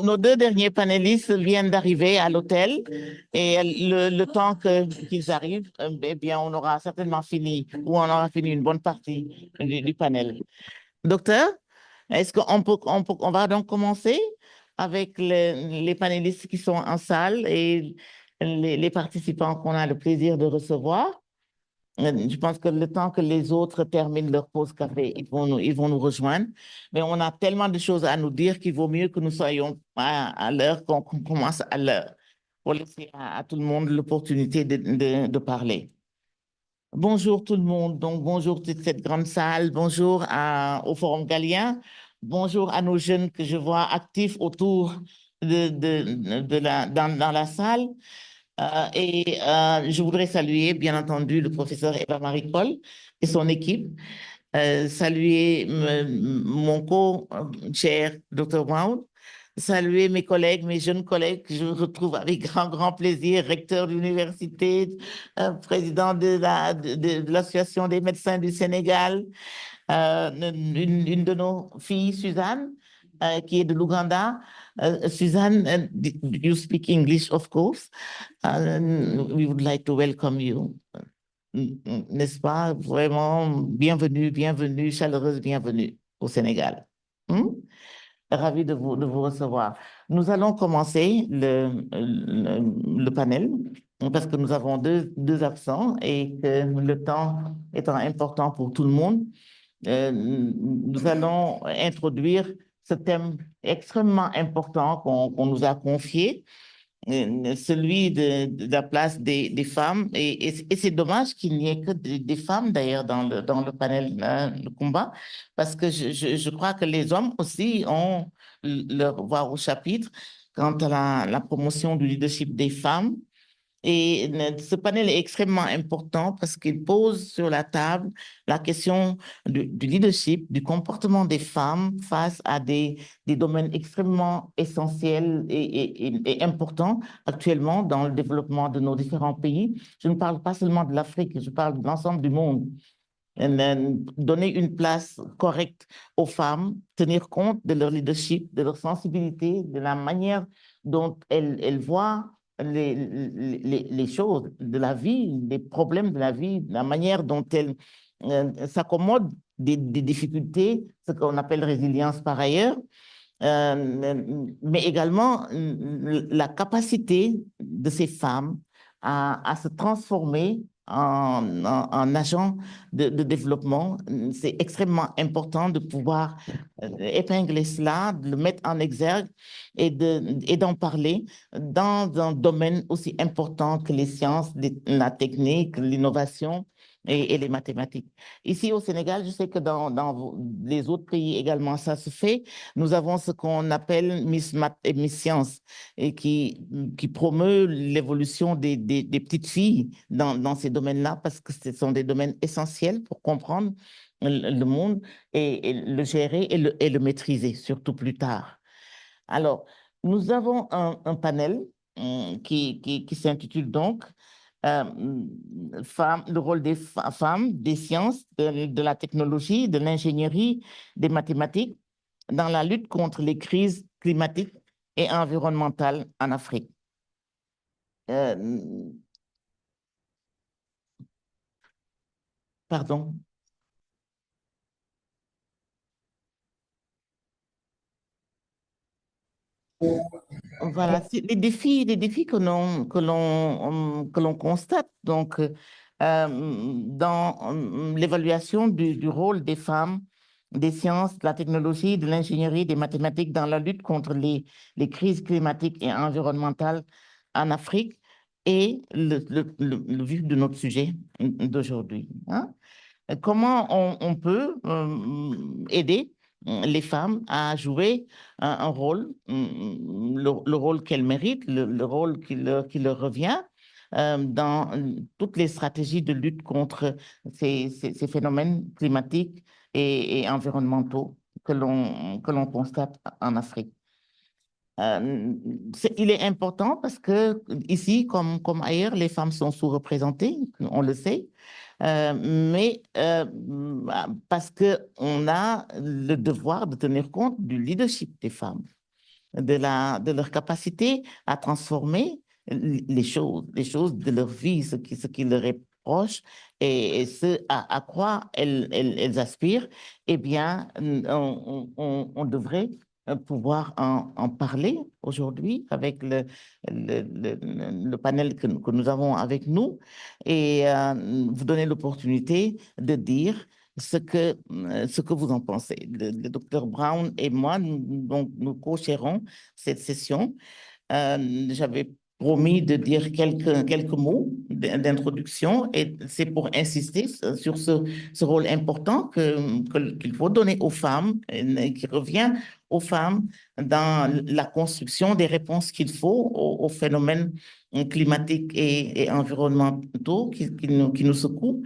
Nos deux derniers panélistes viennent d'arriver à l'hôtel et le temps qu'ils arrivent, eh bien, on aura certainement fini ou on aura fini une bonne partie du panel. Docteur, est-ce on va donc commencer avec les panélistes qui sont en salle et les participants qu'on a le plaisir de recevoir? Je pense que le temps que les autres terminent leur pause café, ils vont nous rejoindre. Mais on a tellement de choses à nous dire qu'il vaut mieux que nous soyons à l'heure, qu'on commence à l'heure, pour laisser à tout le monde l'opportunité de parler. Bonjour tout le monde, donc bonjour toute cette grande salle, bonjour au Forum Galien, bonjour à nos jeunes que je vois actifs autour dans la salle. Je voudrais saluer, bien entendu, le professeur Eva-Marie Paul et son équipe. Saluer mon co-chair, Dr. Brown. Saluer mes collègues, mes jeunes collègues que je retrouve avec grand plaisir, recteur d'université, président de l'Association des médecins du Sénégal, une de nos filles, Suzanne, qui est de l'Ouganda. Suzanne, you speak English, of course. We would like to welcome you. N'est-ce pas? Vraiment, bienvenue, chaleureuse bienvenue au Sénégal. Hmm? Ravi de vous recevoir. Nous allons commencer le panel parce que nous avons deux absents et que le temps étant important pour tout le monde, nous allons introduire ce thème extrêmement important qu'on nous a confié, celui de la place des femmes. Et c'est dommage qu'il n'y ait que des femmes d'ailleurs dans le panel de combat, parce que je crois que les hommes aussi ont leur voix au chapitre quant à la promotion du leadership des femmes. Et ce panel est extrêmement important parce qu'il pose sur la table la question du leadership, du comportement des femmes face à des domaines extrêmement essentiels et importants actuellement dans le développement de nos différents pays. Je ne parle pas seulement de l'Afrique, je parle de l'ensemble du monde. Donner une place correcte aux femmes, tenir compte de leur leadership, de leur sensibilité, de la manière dont elles voient les choses de la vie, les problèmes de la vie, la manière dont elles s'accommodent des difficultés, ce qu'on appelle résilience par ailleurs, mais également la capacité de ces femmes à se transformer en agents de développement. C'est extrêmement important de pouvoir épingler cela, de le mettre en exergue et d'en parler dans un domaine aussi important que les sciences, la technique, l'innovation et les mathématiques. Ici au Sénégal, je sais que dans les autres pays également, ça se fait. Nous avons ce qu'on appelle Miss Math et Miss Science et qui promeut l'évolution des petites filles dans ces domaines-là parce que ce sont des domaines essentiels pour comprendre le monde et le gérer et le maîtriser, surtout plus tard. Alors, nous avons un panel qui s'intitule donc le rôle des femmes, des sciences, de la technologie, de l'ingénierie, des mathématiques dans la lutte contre les crises climatiques et environnementales en Afrique. Euh, pardon. Voilà, c'est les défis que l'on constate. Donc, dans l'évaluation du rôle des femmes, des sciences, de la technologie, de l'ingénierie, des mathématiques dans la lutte contre les crises climatiques et environnementales en Afrique et le vif de notre sujet d'aujourd'hui, hein. Comment on peut aider les femmes à jouer un rôle, le rôle qu'elles méritent, le rôle qui leur revient dans toutes les stratégies de lutte contre ces phénomènes climatiques et environnementaux que l'on constate en Afrique. Il est important parce que ici, comme ailleurs, les femmes sont sous-représentées, on le sait, mais parce qu'on a le devoir de tenir compte du leadership des femmes. de leur capacité à transformer les choses de leur vie, ce qui leur est proche et ce à quoi elles aspirent, eh bien, on devrait pouvoir en parler aujourd'hui avec le panel que nous avons avec nous et vous donner l'opportunité de dire ce que vous en pensez. Le docteur Brown et moi, nous co-chérons cette session. J'avais promis de dire quelques mots d'introduction et c'est pour insister sur ce rôle important qu'il faut donner aux femmes et qui revient aux femmes dans la construction des réponses qu'il faut aux phénomènes climatiques et environnementaux qui nous secouent,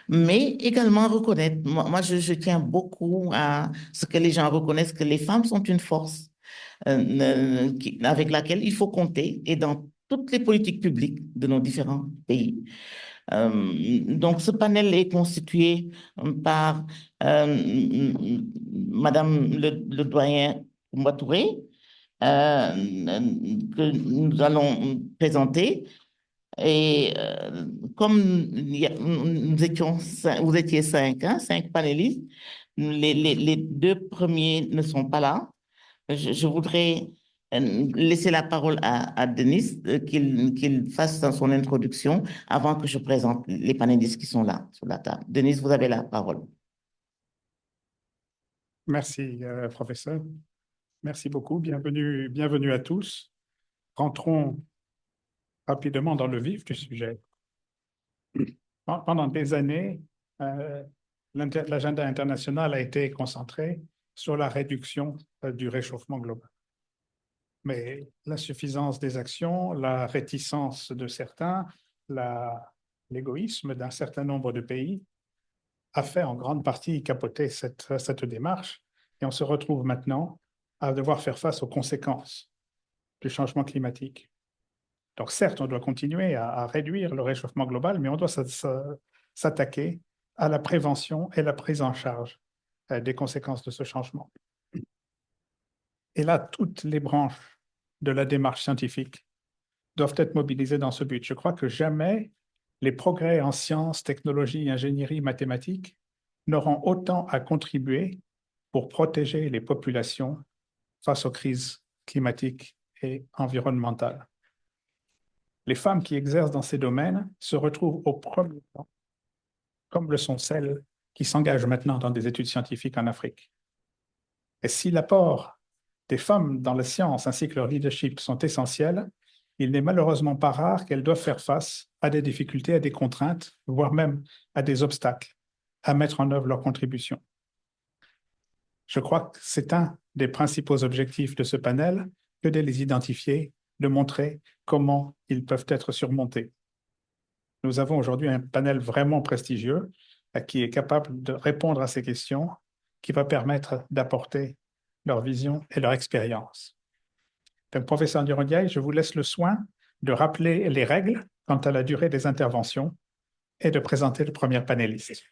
mais également reconnaître, je tiens beaucoup à ce que les gens reconnaissent que les femmes sont une force avec laquelle il faut compter et dans toutes les politiques publiques de nos différents pays. Donc, ce panel est constitué par Madame le doyen Mbatouré, que nous allons présenter. Et comme vous étiez cinq, hein, cinq panélistes, les deux premiers ne sont pas là. Je voudrais laisser la parole à Denis, qu'il fasse son introduction avant que je présente les panélistes qui sont là sur la table. Denis, vous avez la parole. Merci, professeur. Merci beaucoup. Bienvenue à tous. Rentrons rapidement dans le vif du sujet. Pendant des années, l'agenda international a été concentré sur la réduction du réchauffement global. Mais l'insuffisance des actions, la réticence de certains, l'égoïsme d'un certain nombre de pays a fait en grande partie capoter cette démarche et on se retrouve maintenant à devoir faire face aux conséquences du changement climatique. Donc certes, on doit continuer à réduire le réchauffement global, mais on doit s'attaquer à la prévention et la prise en charge des conséquences de ce changement. Et là, toutes les branches de la démarche scientifique doivent être mobilisées dans ce but. Je crois que jamais les progrès en sciences, technologies, ingénierie, mathématiques n'auront autant à contribuer pour protéger les populations face aux crises climatiques et environnementales. Les femmes qui exercent dans ces domaines se retrouvent au premier plan, comme le sont celles qui s'engagent maintenant dans des études scientifiques en Afrique. Et si l'apport des femmes dans la science ainsi que leur leadership sont essentiels, il n'est malheureusement pas rare qu'elles doivent faire face à des difficultés, à des contraintes, voire même à des obstacles à mettre en œuvre leur contribution. Je crois que c'est un des principaux objectifs de ce panel que de les identifier, de montrer comment ils peuvent être surmontés. Nous avons aujourd'hui un panel vraiment prestigieux qui est capable de répondre à ces questions, qui va permettre d'apporter leur vision et leur expérience. Donc, professeur Ndirondiaye, je vous laisse le soin de rappeler les règles quant à la durée des interventions et de présenter le premier panéliste.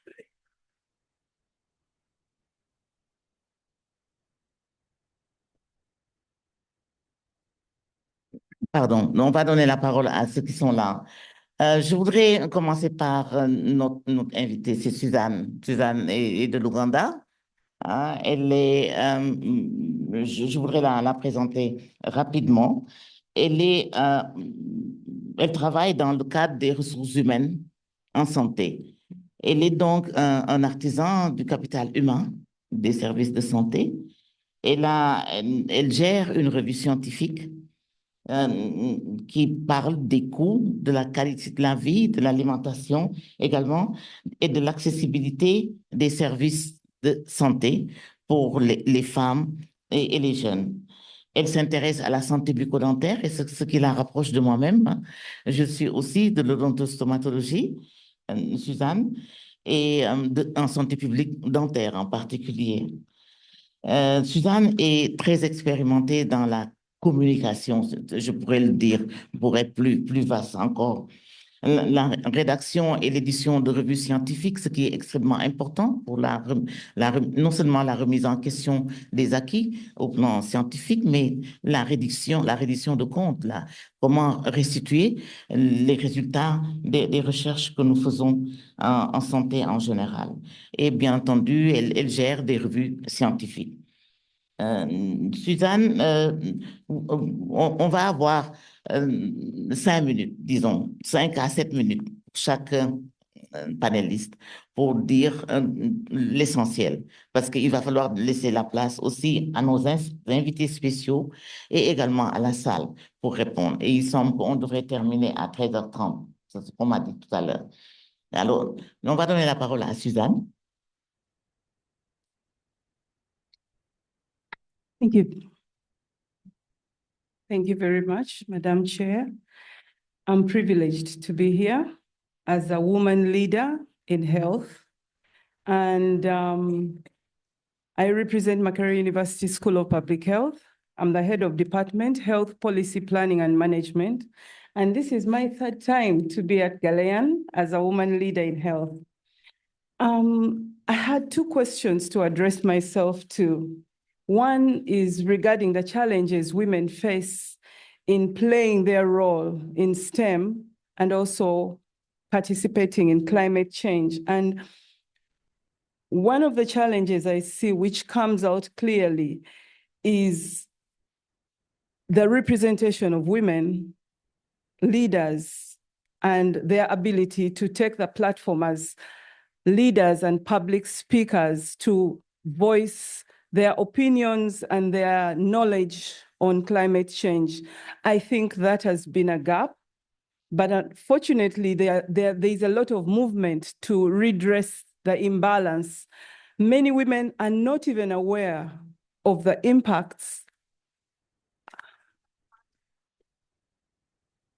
Pardon, on va donner la parole à ceux qui sont là. Je voudrais commencer par notre invitée, c'est Suzanne. Suzanne est de l'Ouganda. Hein, je voudrais la présenter rapidement. Elle travaille dans le cadre des ressources humaines en santé. Elle est donc un artisan du capital humain des services de santé. Elle gère une revue scientifique qui parle des coûts, de la qualité de la vie, de l'alimentation également, et de l'accessibilité des services de santé pour les femmes et les jeunes. Elle s'intéresse à la santé bucco-dentaire et ce qui la rapproche de moi-même. Je suis aussi de l'odontostomatologie, Suzanne, et en santé publique dentaire en particulier. Suzanne est très expérimentée dans la communication, je pourrais le dire, pour être plus vaste encore. la rédaction et l'édition de revues scientifiques, ce qui est extrêmement important pour non seulement la remise en question des acquis au plan scientifique, mais la reddition de comptes, comment restituer les résultats des recherches que nous faisons en santé en général. Et bien entendu, elle gère des revues scientifiques. Suzanne, on va avoir 5 minutes, disons, 5 à 7 minutes pour chaque panéliste pour dire l'essentiel, parce qu'il va falloir laisser la place aussi à nos invités spéciaux et également à la salle pour répondre. Et il semble qu'on devrait terminer à 13h30, c'est ce qu'on m'a dit tout à l'heure. Alors, on va donner la parole à Suzanne. Thank you. Thank you very much, Madam Chair. I'm privileged to be here as a woman leader in health. And I represent Makerere University School of Public Health. I'm the head of department, Health Policy Planning and Management. And this is my third time to be at Galean as a woman leader in health. I had two questions to address myself to. One is regarding the challenges women face in playing their role in STEM and also participating in climate change. And one of the challenges I see which comes out clearly is the representation of women leaders and their ability to take the platform as leaders and public speakers to voice their opinions and their knowledge on climate change. I think that has been a gap, but unfortunately there is a lot of movement to redress the imbalance. Many women are not even aware of the impacts.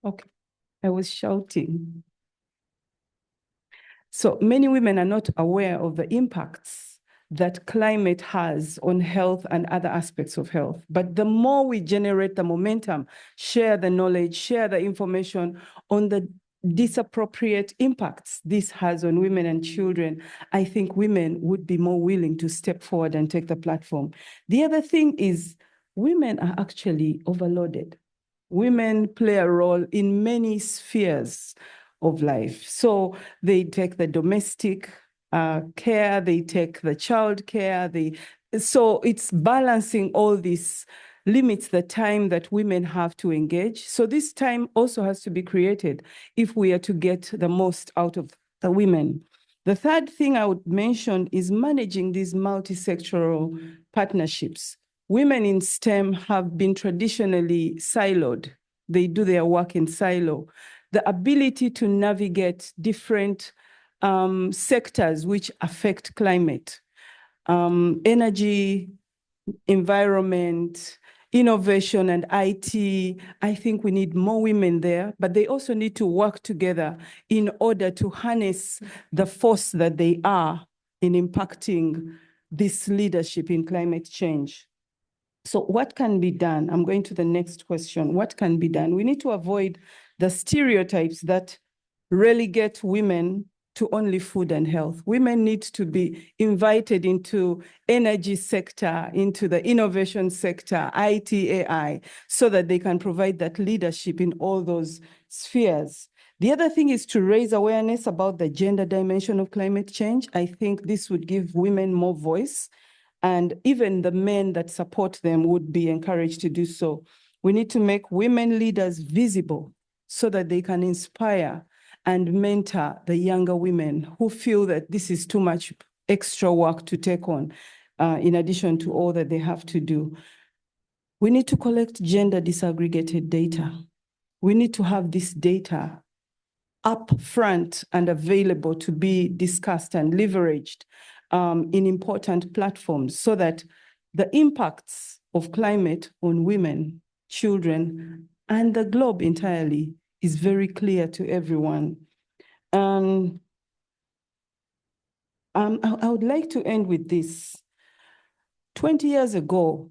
Okay, I was shouting. So many women are not aware of the impacts that climate has on health and other aspects of health. But the more we generate the momentum, share the knowledge, share the information on the disappropriate impacts this has on women and children, I think women would be more willing to step forward and take the platform. The other thing is women are actually overloaded. Women play a role in many spheres of life. So they take the domestic care, they take the child care, so it's balancing all this limits the time that women have to engage. So this time also has to be created if we are to get the most out of the women. The third thing I would mention is managing these multi-sectoral partnerships. Women in STEM have been traditionally siloed. They do their work in silo. The ability to navigate different sectors which affect climate, energy, environment, innovation, and IT. I think we need more women there, but they also need to work together in order to harness the force that they are in impacting this leadership in climate change. So what can be done? I'm going to the next question. What can be done? We need to avoid the stereotypes that relegate women to only food and health. Women need to be invited into energy sector, into the innovation sector, IT, AI, so that they can provide that leadership in all those spheres. The other thing is to raise awareness about the gender dimension of climate change. I think this would give women more voice, and even the men that support them would be encouraged to do so. We need to make women leaders visible so that they can inspire and mentor the younger women who feel that this is too much extra work to take on, in addition to all that they have to do. We need to collect gender disaggregated data. We need to have this data up front and available to be discussed and leveraged in important platforms so that the impacts of climate on women, children, and the globe entirely is very clear to everyone. I would like to end with this. 20 years ago,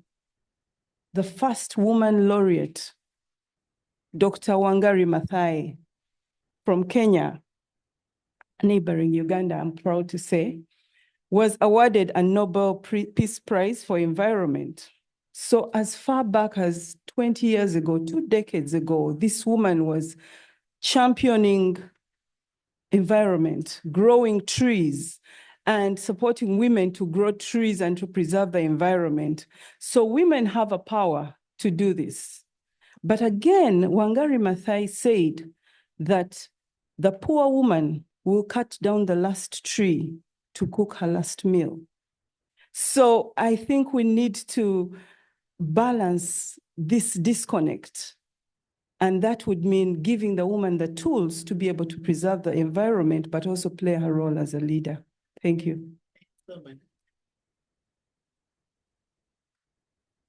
the first woman laureate, Dr. Wangari Maathai, from Kenya, neighboring Uganda, I'm proud to say, was awarded a Nobel Peace Prize for Environment. So as far back as 20 years ago, 2 decades ago, this woman was championing environment, growing trees, and supporting women to grow trees and to preserve the environment. So women have a power to do this. But again, Wangari Maathai said that the poor woman will cut down the last tree to cook her last meal. So I think we need to balance this disconnect. And that would mean giving the woman the tools to be able to preserve the environment, but also play her role as a leader. Thank you.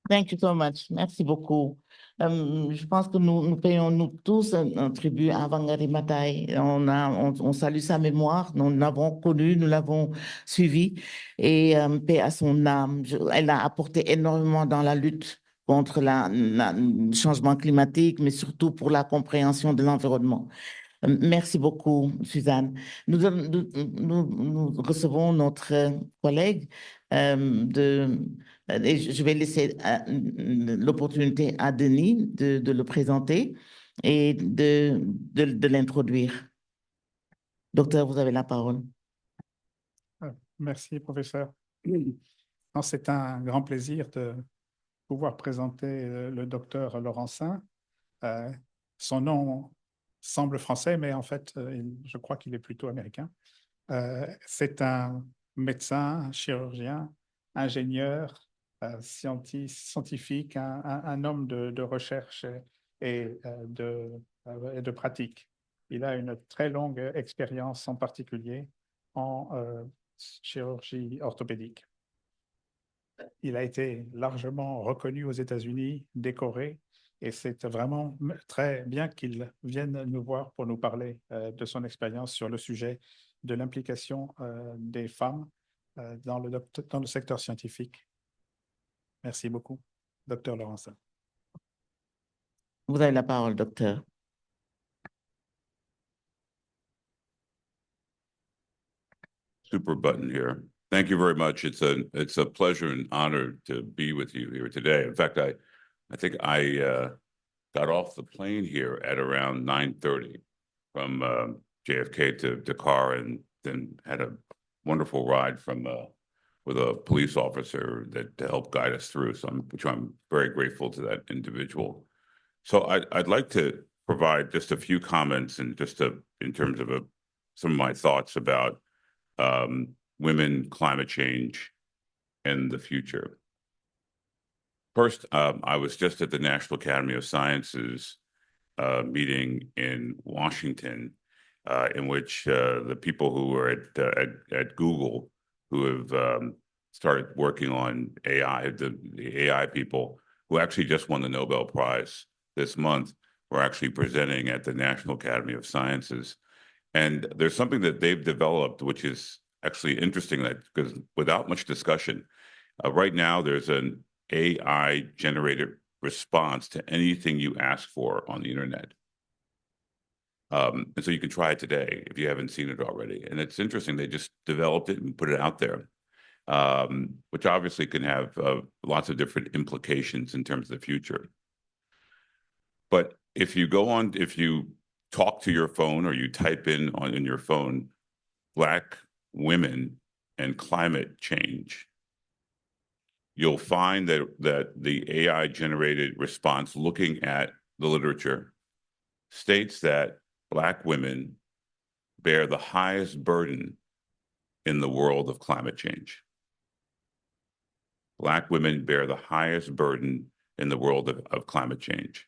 Thank you so much. Merci beaucoup. Je pense que nous payons nous tous un tribut à Wangari Maathai. On salue sa mémoire. Nous l'avons connue, nous l'avons suivie. Et paix à son âme. Elle a apporté énormément dans la lutte contre le changement climatique, mais surtout pour la compréhension de l'environnement. Merci beaucoup, Suzanne. Nous recevons notre collègue et je vais laisser l'opportunité à Denis de le présenter et de l'introduire. Docteur, vous avez la parole. Merci, professeur. C'est un grand plaisir de pouvoir présenter le docteur Laurencin. Son nom semble français, mais en fait, je crois qu'il est plutôt américain. C'est un médecin, chirurgien, ingénieur, scientifique, un homme de recherche et de pratique. Il a une très longue expérience, en particulier en chirurgie orthopédique. Il a été largement reconnu aux États-Unis, décoré, et c'est vraiment très bien qu'il vienne nous voir pour nous parler de son expérience sur le sujet de l'implication des femmes dans le secteur scientifique. Merci beaucoup, Dr. Laurencin. Vous avez la parole, docteur. Super button here. Thank you very much. It's a pleasure and honor to be with you here today. In fact, I think I got off the plane here at around 9:30 from JFK to Dakar, and then had a wonderful ride with a police officer that helped guide us through. So I'm very grateful to that individual. So I'd like to provide just a few comments and in terms of some of my thoughts about women, climate change, and the future. First, I was just at the National Academy of Sciences meeting in Washington, in which the people who were at Google, who have started working on AI, the AI people who actually just won the Nobel Prize this month, were actually presenting at the National Academy of Sciences. And there's something that they've developed, which is actually interesting, that because without much discussion, right now there's an AI-generated response to anything you ask for on the internet. And so you can try it today if you haven't seen it already. And it's interesting, they just developed it and put it out there, which obviously can have lots of different implications in terms of the future. But if you talk to your phone or you type in your phone, Black women and climate change, you'll find that the AI-generated response looking at the literature states that Black women bear the highest burden in the world of climate change. Black women bear the highest burden in the world of climate change.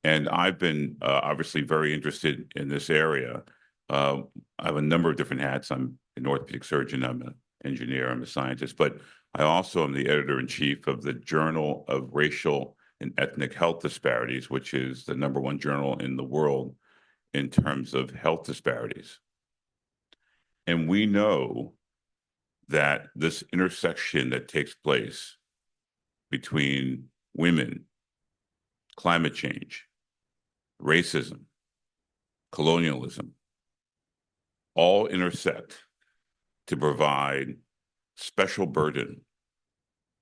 And I've been obviously very interested in this area. I have a number of different hats. I'm an orthopedic surgeon, I'm an engineer, I'm a scientist, but I also am the editor-in-chief of the Journal of Racial and Ethnic Health Disparities, which is the #1 journal in the world in terms of health disparities. And we know that this intersection that takes place between women, climate change, racism, colonialism, all intersect to provide special burden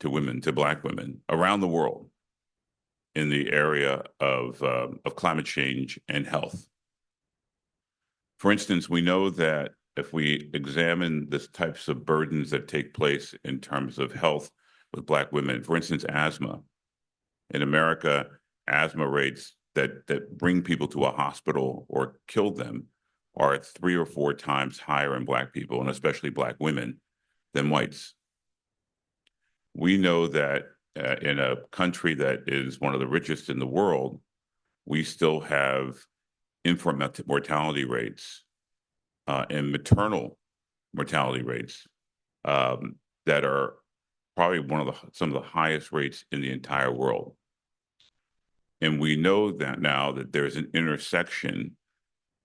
to women, to Black women around the world in the area of climate change and health. For instance, we know that if we examine the types of burdens that take place in terms of health with Black women, for instance, asthma. In America, asthma rates that bring people to a hospital or kill them are 3 or 4 times higher in Black people, and especially Black women, than whites. We know that in a country that is one of the richest in the world, we still have infant mortality rates and maternal mortality rates that are probably some of the highest rates in the entire world. And we know that now that there's an intersection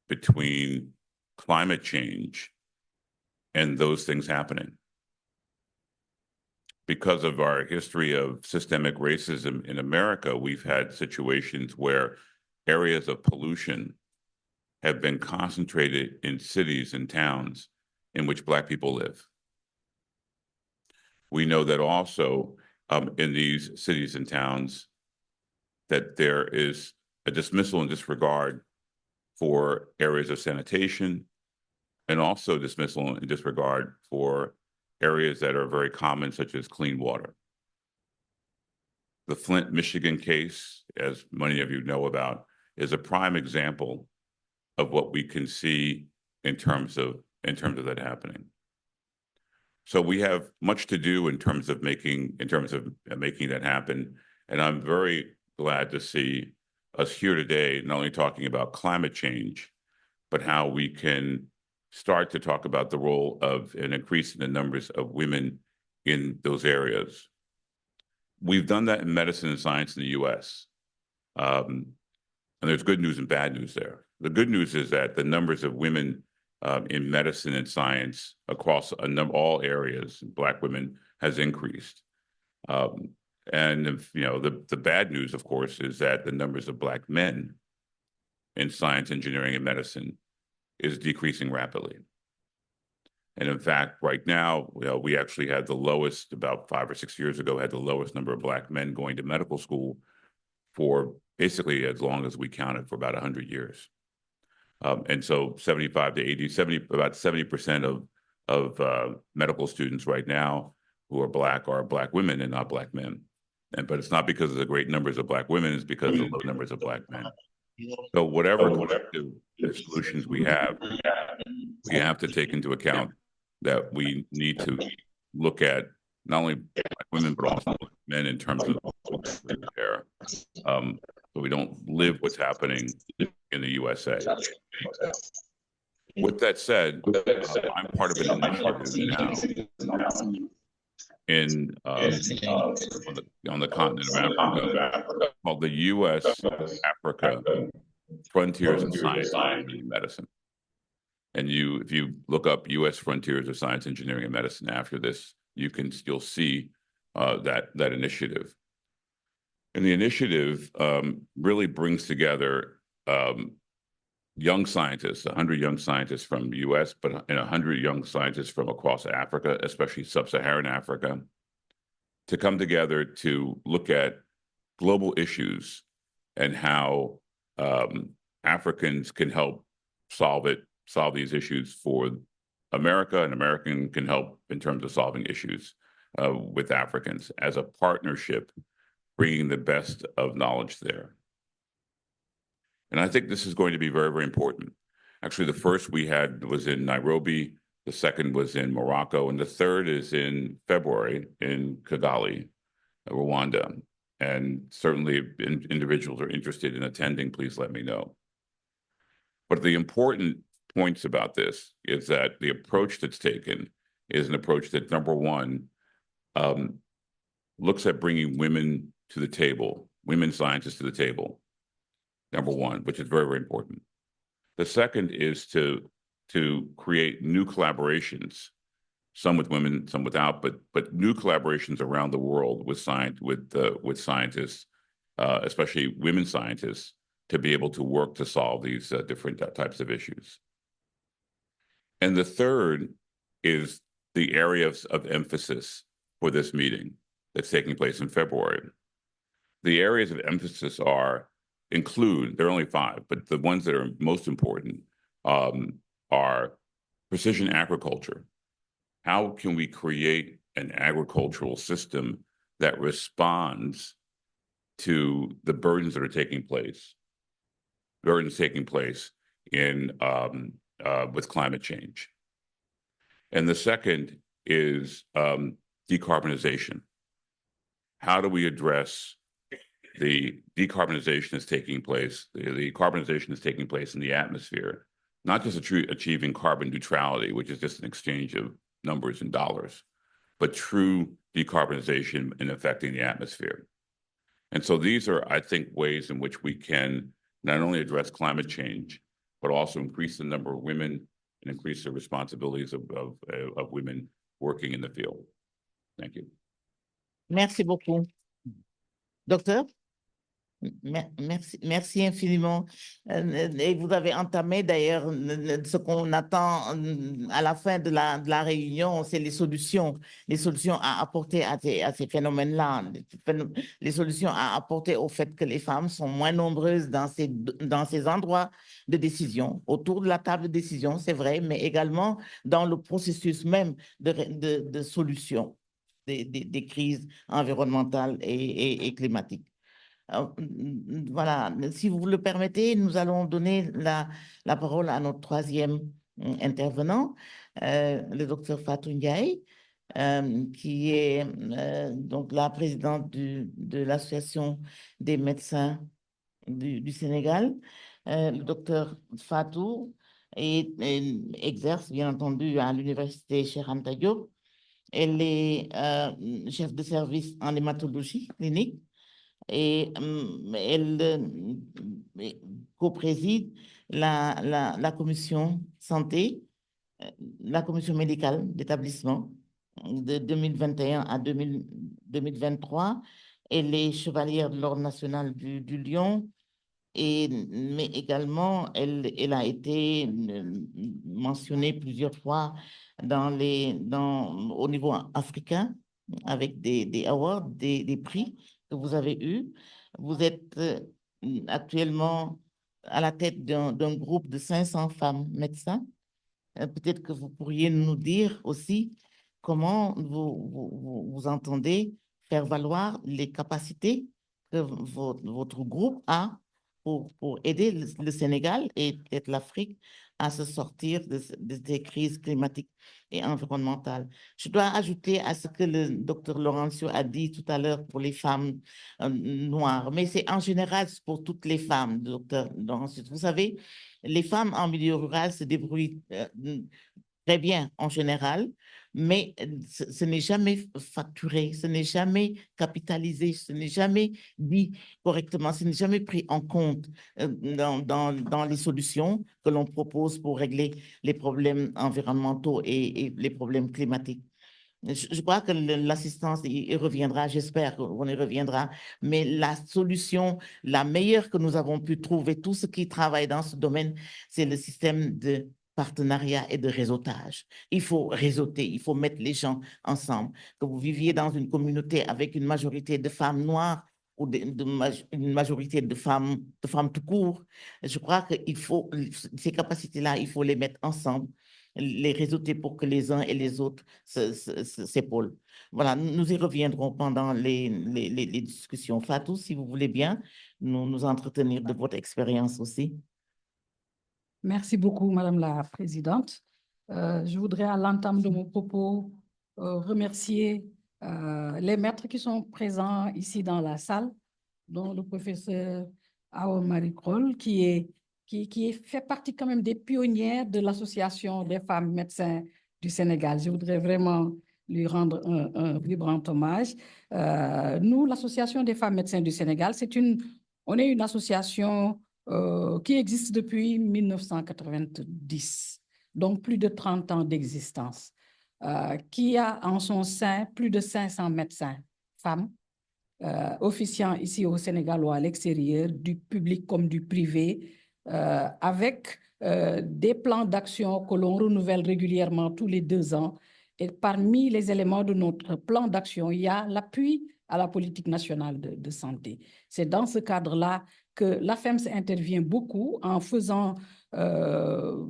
between climate change and those things happening. Because of our history of systemic racism in America, we've had situations where areas of pollution have been concentrated in cities and towns in which Black people live. We know that also in these cities and towns that there is a dismissal and disregard for areas of sanitation, and also dismissal and disregard for areas that are very common, such as clean water. The Flint, Michigan case, as many of you know about, is a prime example of what we can see in terms of that happening. So we have much to do in terms of making that happen. And I'm very glad to see us here today, not only talking about climate change, but how we can start to talk about the role of an increase in the numbers of women in those areas. We've done that in medicine and science in the US. And there's good news and bad news there. The good news is that the numbers of women in medicine and science across all areas, Black women, has increased. And the bad news, of course, is that the numbers of Black men in science, engineering, and medicine is decreasing rapidly. And in fact, right now, we actually had the lowest, about 5 or 6 years ago, had the lowest number of Black men going to medical school for basically as long as we counted, for about 100 years. And so 75 to 80, about 70% of medical students right now who are Black women and not Black men. But it's not because of the great numbers of Black women, it's because of the low numbers of Black men. So whatever collective solutions we have to take into account that we need to look at not only Black women, but also men in terms of care, so we don't live what's happening in the USA. With that said, I'm part of an initiative now on the continent of Africa called the U.S.-Africa Frontiers of Science, Engineering, and Medicine. And if you look up U.S. Frontiers of Science, Engineering, and Medicine after this, you'll see that initiative. And the initiative really brings together young scientists, 100 young scientists from the US, and 100 young scientists from across Africa, especially sub-Saharan Africa, to come together to look at global issues and how Africans can help solve these issues for America, and American can help in terms of solving issues with Africans as a partnership, bringing the best of knowledge there. And I think this is going to be very, very important. Actually, the first we had was in Nairobi, the second was in Morocco, and the third is in February in Kigali, Rwanda. And certainly if individuals are interested in attending, please let me know. But the important points about this is that the approach that's taken is an approach that, number one, looks at bringing women to the table, women scientists to the table, number one, which is very, very important. The second is to create new collaborations, some with women, some without, but new collaborations around the world with scientists, especially women scientists, to be able to work to solve these different types of issues. And the third is the areas of emphasis for this meeting that's taking place in February. The areas of emphasis include, there are only 5, but the ones that are most important are precision agriculture. How can we create an agricultural system that responds to the burdens that are taking place in with climate change? And the second is decarbonization. How do we address the decarbonization that's taking place, the carbonization that's taking place in the atmosphere, not just achieving carbon neutrality, which is just an exchange of numbers and dollars, but true decarbonization in affecting the atmosphere. And so these are, I think, ways in which we can not only address climate change, but also increase the number of women and increase the responsibilities of women working in the field. Thank you. Merci beaucoup. Docteur? Merci infiniment. Et vous avez entamé d'ailleurs ce qu'on attend à la fin de la réunion, c'est les solutions à apporter à ces phénomènes-là, les solutions à apporter au fait que les femmes sont moins nombreuses dans ces endroits de décision, autour de la table de décision, c'est vrai, mais également dans le processus même de solution des crises environnementales et climatiques. Voilà, si vous le permettez, nous allons donner la parole à notre troisième intervenant, le docteur Fatou Ndiaye, qui est donc la présidente de l'Association des médecins du Sénégal. Le docteur Fatou exerce, bien entendu, à l'Université Cheikh Anta Diop. Elle est chef de service en hématologie clinique. Et elle co-préside la commission santé, la commission médicale d'établissement de 2021 à 2023. Elle est chevalière de l'Ordre national du Lion, mais également elle a été mentionnée plusieurs fois au niveau africain avec des awards, des prix que vous avez eu. Vous êtes actuellement à la tête d'un groupe de 500 femmes médecins. Peut-être que vous pourriez nous dire aussi comment vous entendez faire valoir les capacités que votre groupe a pour aider le Sénégal et peut-être l'Afrique à se sortir de ces crises climatiques et environnementales. Je dois ajouter à ce que le docteur Laurencio a dit tout à l'heure pour les femmes noires, mais c'est en général pour toutes les femmes, docteur Laurencio. Vous savez, les femmes en milieu rural se débrouillent très bien en général, mais ce n'est jamais facturé, ce n'est jamais capitalisé, ce n'est jamais dit correctement, ce n'est jamais pris en compte dans les solutions que l'on propose pour régler les problèmes environnementaux et les problèmes climatiques. Je crois que l'assistance y reviendra, j'espère qu'on y reviendra, mais la solution, la meilleure que nous avons pu trouver, tous ceux qui travaillent dans ce domaine, c'est le système de partenariat et de réseautage. Il faut réseauter, il faut mettre les gens ensemble. Que vous viviez dans une communauté avec une majorité de femmes noires ou une majorité de femmes tout court, je crois qu'il faut, ces capacités-là, il faut les mettre ensemble, les réseauter pour que les uns et les autres s'épaulent. Voilà, nous y reviendrons pendant les discussions. Fatou, si vous voulez bien nous entretenir de votre expérience aussi. Merci beaucoup, Madame la Présidente. Je voudrais, à l'entame de mon propos, remercier les maîtres qui sont présents ici dans la salle, dont le professeur Awa Marie Kroll, qui fait partie quand même des pionnières de l'Association des femmes médecins du Sénégal. Je voudrais vraiment lui rendre un vibrant hommage. Nous, l'Association des femmes médecins du Sénégal, on est une association qui existe depuis 1990, donc plus de 30 ans d'existence, qui a en son sein plus de 500 médecins femmes officiant ici au Sénégal ou à l'extérieur, du public comme du privé, avec des plans d'action que l'on renouvelle régulièrement tous les 2 ans. Et parmi les éléments de notre plan d'action, il y a l'appui à la politique nationale de santé. C'est dans ce cadre-là que l'AFEMS intervient beaucoup en faisant, en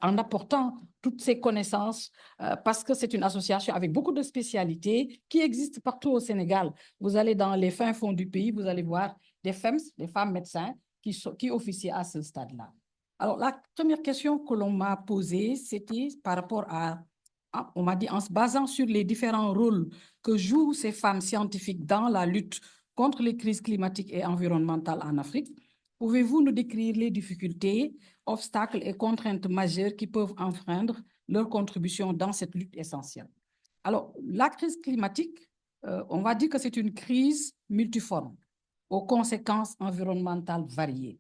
apportant toutes ses connaissances, parce que c'est une association avec beaucoup de spécialités qui existe partout au Sénégal. Vous allez dans les fins fonds du pays, vous allez voir des FEMS, des femmes médecins, qui officient à ce stade-là. Alors, la première question que l'on m'a posée, c'était par rapport on m'a dit, en se basant sur les différents rôles que jouent ces femmes scientifiques dans la lutte contre les crises climatiques et environnementales en Afrique, pouvez-vous nous décrire les difficultés, obstacles et contraintes majeures qui peuvent enfreindre leur contribution dans cette lutte essentielle? Alors, la crise climatique, on va dire que c'est une crise multiforme, aux conséquences environnementales variées.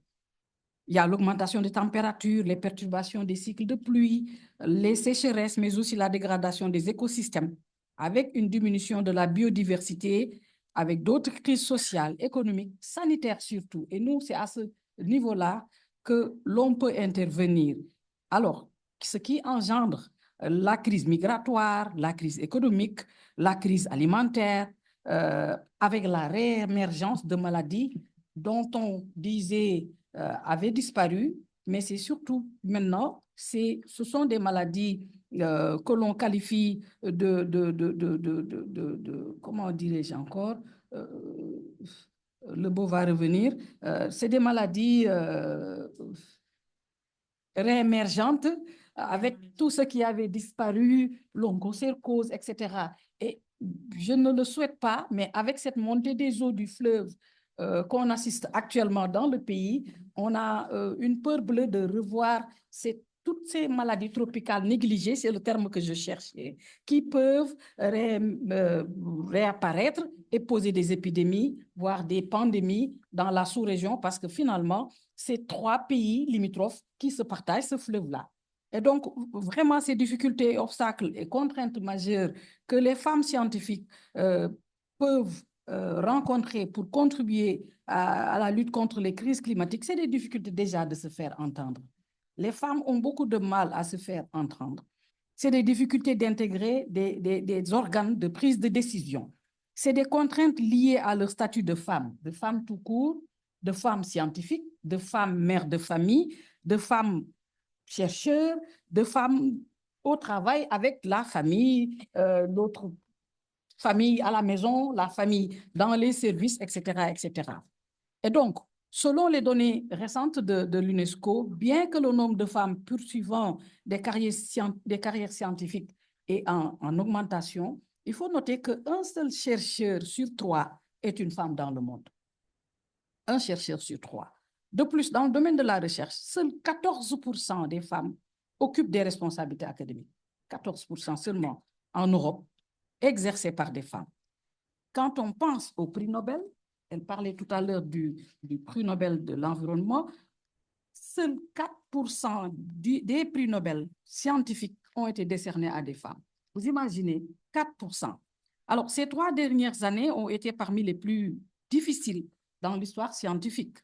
Il y a l'augmentation des températures, les perturbations des cycles de pluie, les sécheresses, mais aussi la dégradation des écosystèmes, avec une diminution de la biodiversité, avec d'autres crises sociales, économiques, sanitaires surtout. Et nous, c'est à ce niveau-là que l'on peut intervenir. Alors, ce qui engendre la crise migratoire, la crise économique, la crise alimentaire, avec la réémergence de maladies dont on disait avaient disparu, mais c'est surtout maintenant, ce sont des maladies que l'on qualifie comment dirais-je encore, le mot va revenir, c'est des maladies réémergentes avec tout ce qui avait disparu, l'onchocercose, etc. Et je ne le souhaite pas, mais avec cette montée des eaux du fleuve qu'on assiste actuellement dans le pays, on a une peur bleue de revoir toutes ces maladies tropicales négligées, c'est le terme que je cherchais, qui peuvent réapparaître et poser des épidémies, voire des pandémies dans la sous-région, parce que finalement, c'est 3 pays limitrophes qui se partagent ce fleuve-là. Et donc, vraiment, ces difficultés, obstacles et contraintes majeures que les femmes scientifiques peuvent rencontrer pour contribuer à la lutte contre les crises climatiques, c'est des difficultés déjà de se faire entendre. Les femmes ont beaucoup de mal à se faire entendre. C'est des difficultés d'intégrer des organes de prise de décision. C'est des contraintes liées à leur statut de femme tout court, de femme scientifique, de femme mère de famille, de femme chercheur, de femmes au travail avec la famille, l'autre famille à la maison, la famille dans les services, etc., etc. Et donc, selon les données récentes de l'UNESCO, bien que le nombre de femmes poursuivant des carrières scientifiques est en augmentation, il faut noter qu'un seul chercheur sur 3 est une femme dans le monde. Un chercheur sur 3. De plus, dans le domaine de la recherche, seuls 14% des femmes occupent des responsabilités académiques. 14% seulement en Europe, exercées par des femmes. Quand on pense au prix Nobel, elle parlait tout à l'heure du prix Nobel de l'environnement, seuls 4% des prix Nobel scientifiques ont été décernés à des femmes. Vous imaginez, 4%. Alors, ces 3 dernières années ont été parmi les plus difficiles dans l'histoire scientifique.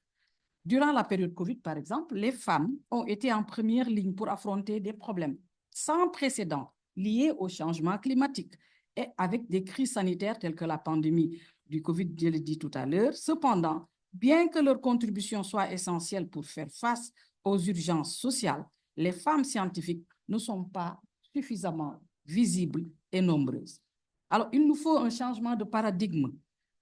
Durant la période Covid, par exemple, les femmes ont été en première ligne pour affronter des problèmes sans précédent liés au changement climatique et avec des crises sanitaires telles que la pandémie du Covid, je l'ai dit tout à l'heure. Cependant, bien que leur contribution soit essentielle pour faire face aux urgences sociales, les femmes scientifiques ne sont pas suffisamment visibles et nombreuses. Alors, il nous faut un changement de paradigme.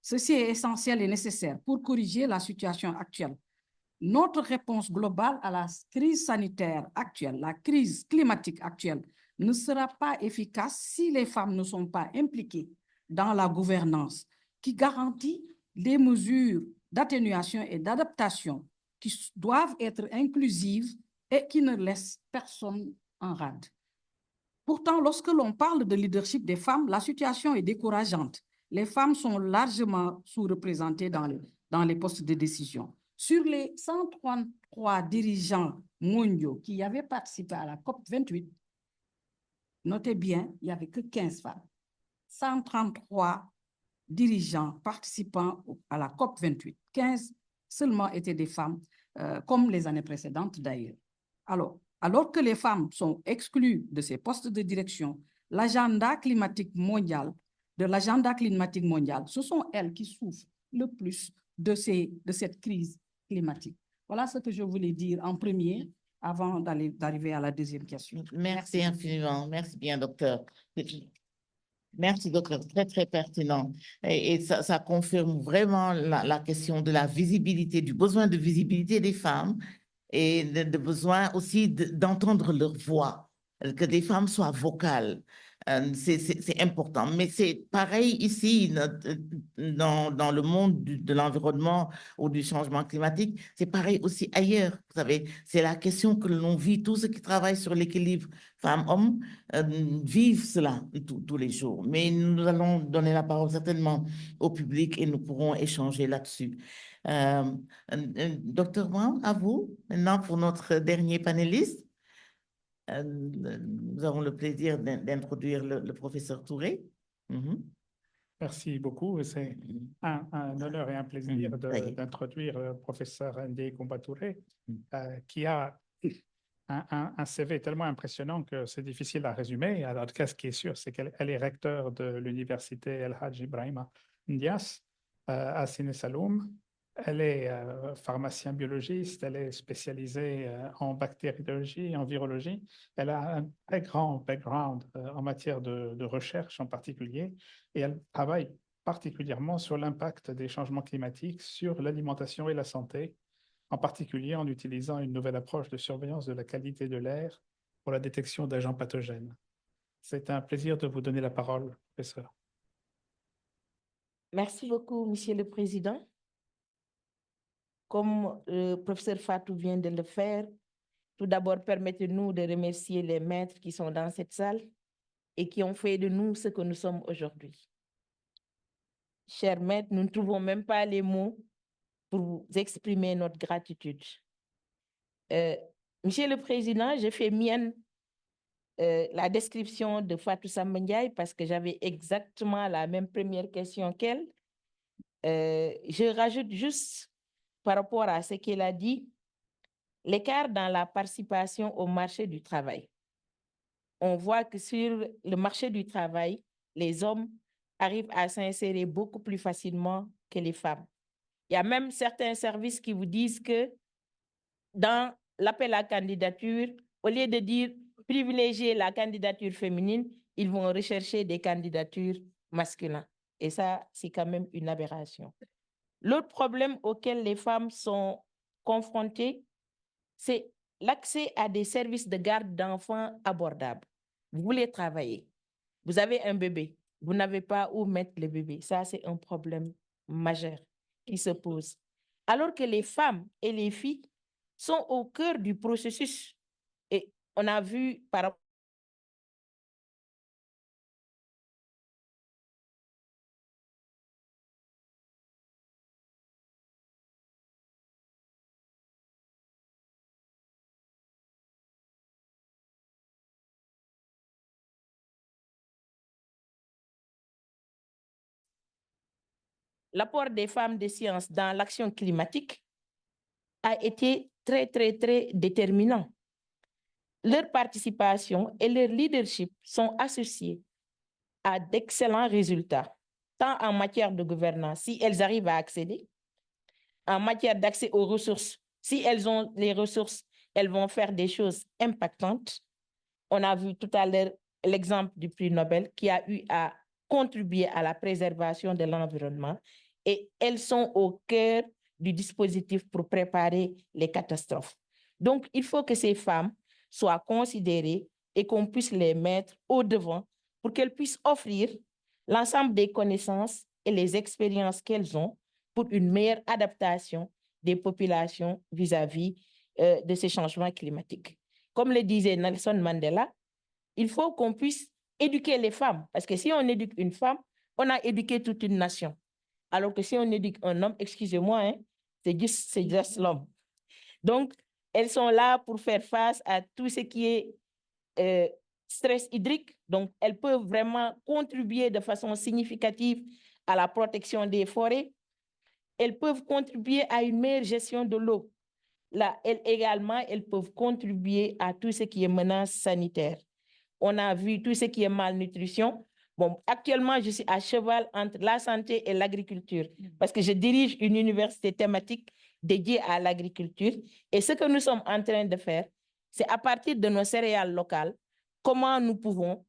Ceci est essentiel et nécessaire pour corriger la situation actuelle. Notre réponse globale à la crise sanitaire actuelle, la crise climatique actuelle, ne sera pas efficace si les femmes ne sont pas impliquées dans la gouvernance qui garantit les mesures d'atténuation et d'adaptation qui doivent être inclusives et qui ne laissent personne en rade. Pourtant, lorsque l'on parle de leadership des femmes, la situation est décourageante. Les femmes sont largement sous-représentées dans les postes de décision. Sur les 133 dirigeants mondiaux qui avaient participé à la COP28, notez bien, il n'y avait que 15 femmes. 133 dirigeants participant à la COP 28. 15 seulement étaient des femmes, comme les années précédentes d'ailleurs. Alors que les femmes sont exclues de ces postes de direction, l'agenda climatique mondial, ce sont elles qui souffrent le plus de cette crise climatique. Voilà ce que je voulais dire en premier avant d'arriver à la deuxième question. Merci infiniment. Merci bien, docteur. Merci, docteur. Très, très pertinent. Et ça confirme vraiment la question de la visibilité, du besoin de visibilité des femmes et de besoin aussi d'entendre leur voix, que des femmes soient vocales. C'est important. Mais c'est pareil ici, dans le monde de l'environnement ou du changement climatique, c'est pareil aussi ailleurs. Vous savez, c'est la question que l'on vit. Tous ceux qui travaillent sur l'équilibre femmes-hommes vivent cela tous les jours. Mais nous allons donner la parole certainement au public et nous pourrons échanger là-dessus. Docteur Brown, à vous, maintenant pour notre dernier panéliste. Nous avons le plaisir d'introduire le professeur Touré. Merci beaucoup. C'est un honneur et un plaisir d'introduire le professeur Ndeye Comba Touré, qui a un CV tellement impressionnant que c'est difficile à résumer. Alors, en tout cas, ce qui est sûr, c'est qu'elle est recteur de l'université El Hadj Ibrahima Ndiaye à Sine Saloum. Elle est pharmacien biologiste, elle est spécialisée en bactériologie et en virologie. Elle a un très grand background en matière de recherche en particulier, et elle travaille particulièrement sur l'impact des changements climatiques sur l'alimentation et la santé, en particulier en utilisant une nouvelle approche de surveillance de la qualité de l'air pour la détection d'agents pathogènes. C'est un plaisir de vous donner la parole, professeur. Merci beaucoup, Monsieur le Président. Comme le professeur Fatou vient de le faire, tout d'abord, permettez-nous de remercier les maîtres qui sont dans cette salle et qui ont fait de nous ce que nous sommes aujourd'hui. Chers maîtres, nous ne trouvons même pas les mots pour vous exprimer notre gratitude. Monsieur le Président, j'ai fait mienne la description de Fatou Samba Ndiaye parce que j'avais exactement la même première question qu'elle. Je rajoute juste par rapport à ce qu'elle a dit, l'écart dans la participation au marché du travail. On voit que sur le marché du travail, les hommes arrivent à s'insérer beaucoup plus facilement que les femmes. Il y a même certains services qui vous disent que dans l'appel à candidature, au lieu de dire privilégier la candidature féminine, ils vont rechercher des candidatures masculines. Et ça, c'est quand même une aberration. L'autre problème auquel les femmes sont confrontées, c'est l'accès à des services de garde d'enfants abordables. Vous voulez travailler, vous avez un bébé, vous n'avez pas où mettre le bébé. Ça, c'est un problème majeur qui se pose. Alors que les femmes et les filles sont au cœur du processus. Et on a vu par rapport l'apport des femmes de sciences dans l'action climatique a été très, très, très déterminant. Leur participation et leur leadership sont associés à d'excellents résultats, tant en matière de gouvernance, si elles arrivent à accéder, en matière d'accès aux ressources, si elles ont les ressources, elles vont faire des choses impactantes. On a vu tout à l'heure l'exemple du prix Nobel qui a eu à contribuer à la préservation de l'environnement, et elles sont au cœur du dispositif pour préparer les catastrophes. Donc, il faut que ces femmes soient considérées et qu'on puisse les mettre au devant pour qu'elles puissent offrir l'ensemble des connaissances et les expériences qu'elles ont pour une meilleure adaptation des populations vis-à-vis de ces changements climatiques. Comme le disait Nelson Mandela, il faut qu'on puisse éduquer les femmes, parce que si on éduque une femme, on a éduqué toute une nation. Alors que si on éduque un homme, excusez-moi, hein, c'est juste l'homme. Donc, elles sont là pour faire face à tout ce qui est stress hydrique. Donc, elles peuvent vraiment contribuer de façon significative à la protection des forêts. Elles peuvent contribuer à une meilleure gestion de l'eau. Là, elles peuvent contribuer à tout ce qui est menace sanitaire. On a vu tout ce qui est malnutrition. Bon, actuellement, je suis à cheval entre la santé et l'agriculture parce que je dirige une université thématique dédiée à l'agriculture. Et ce que nous sommes en train de faire, c'est à partir de nos céréales locales, comment nous pouvons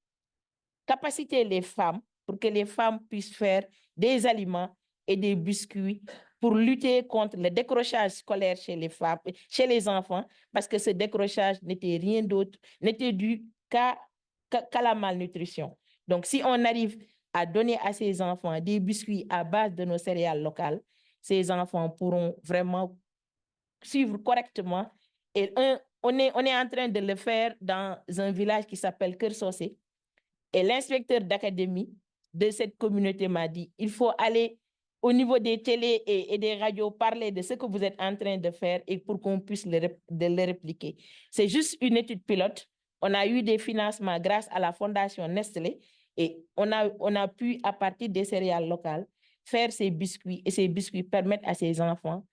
capaciter les femmes pour que les femmes puissent faire des aliments et des biscuits pour lutter contre le décrochage scolaire chez les femmes, chez les enfants, parce que ce décrochage n'était rien d'autre, n'était dû qu'à la malnutrition. Donc, si on arrive à donner à ces enfants des biscuits à base de nos céréales locales, ces enfants pourront vraiment suivre correctement. Et on est en train de le faire dans un village qui s'appelle Kersosé. Et l'inspecteur d'académie de cette communauté m'a dit, il faut aller au niveau des télés et des radios parler de ce que vous êtes en train de faire et pour qu'on puisse le répliquer. C'est juste une étude pilote. On a eu des financements grâce à la fondation Nestlé et on a pu, à partir des céréales locales, faire ces biscuits et ces biscuits permettent à ces enfants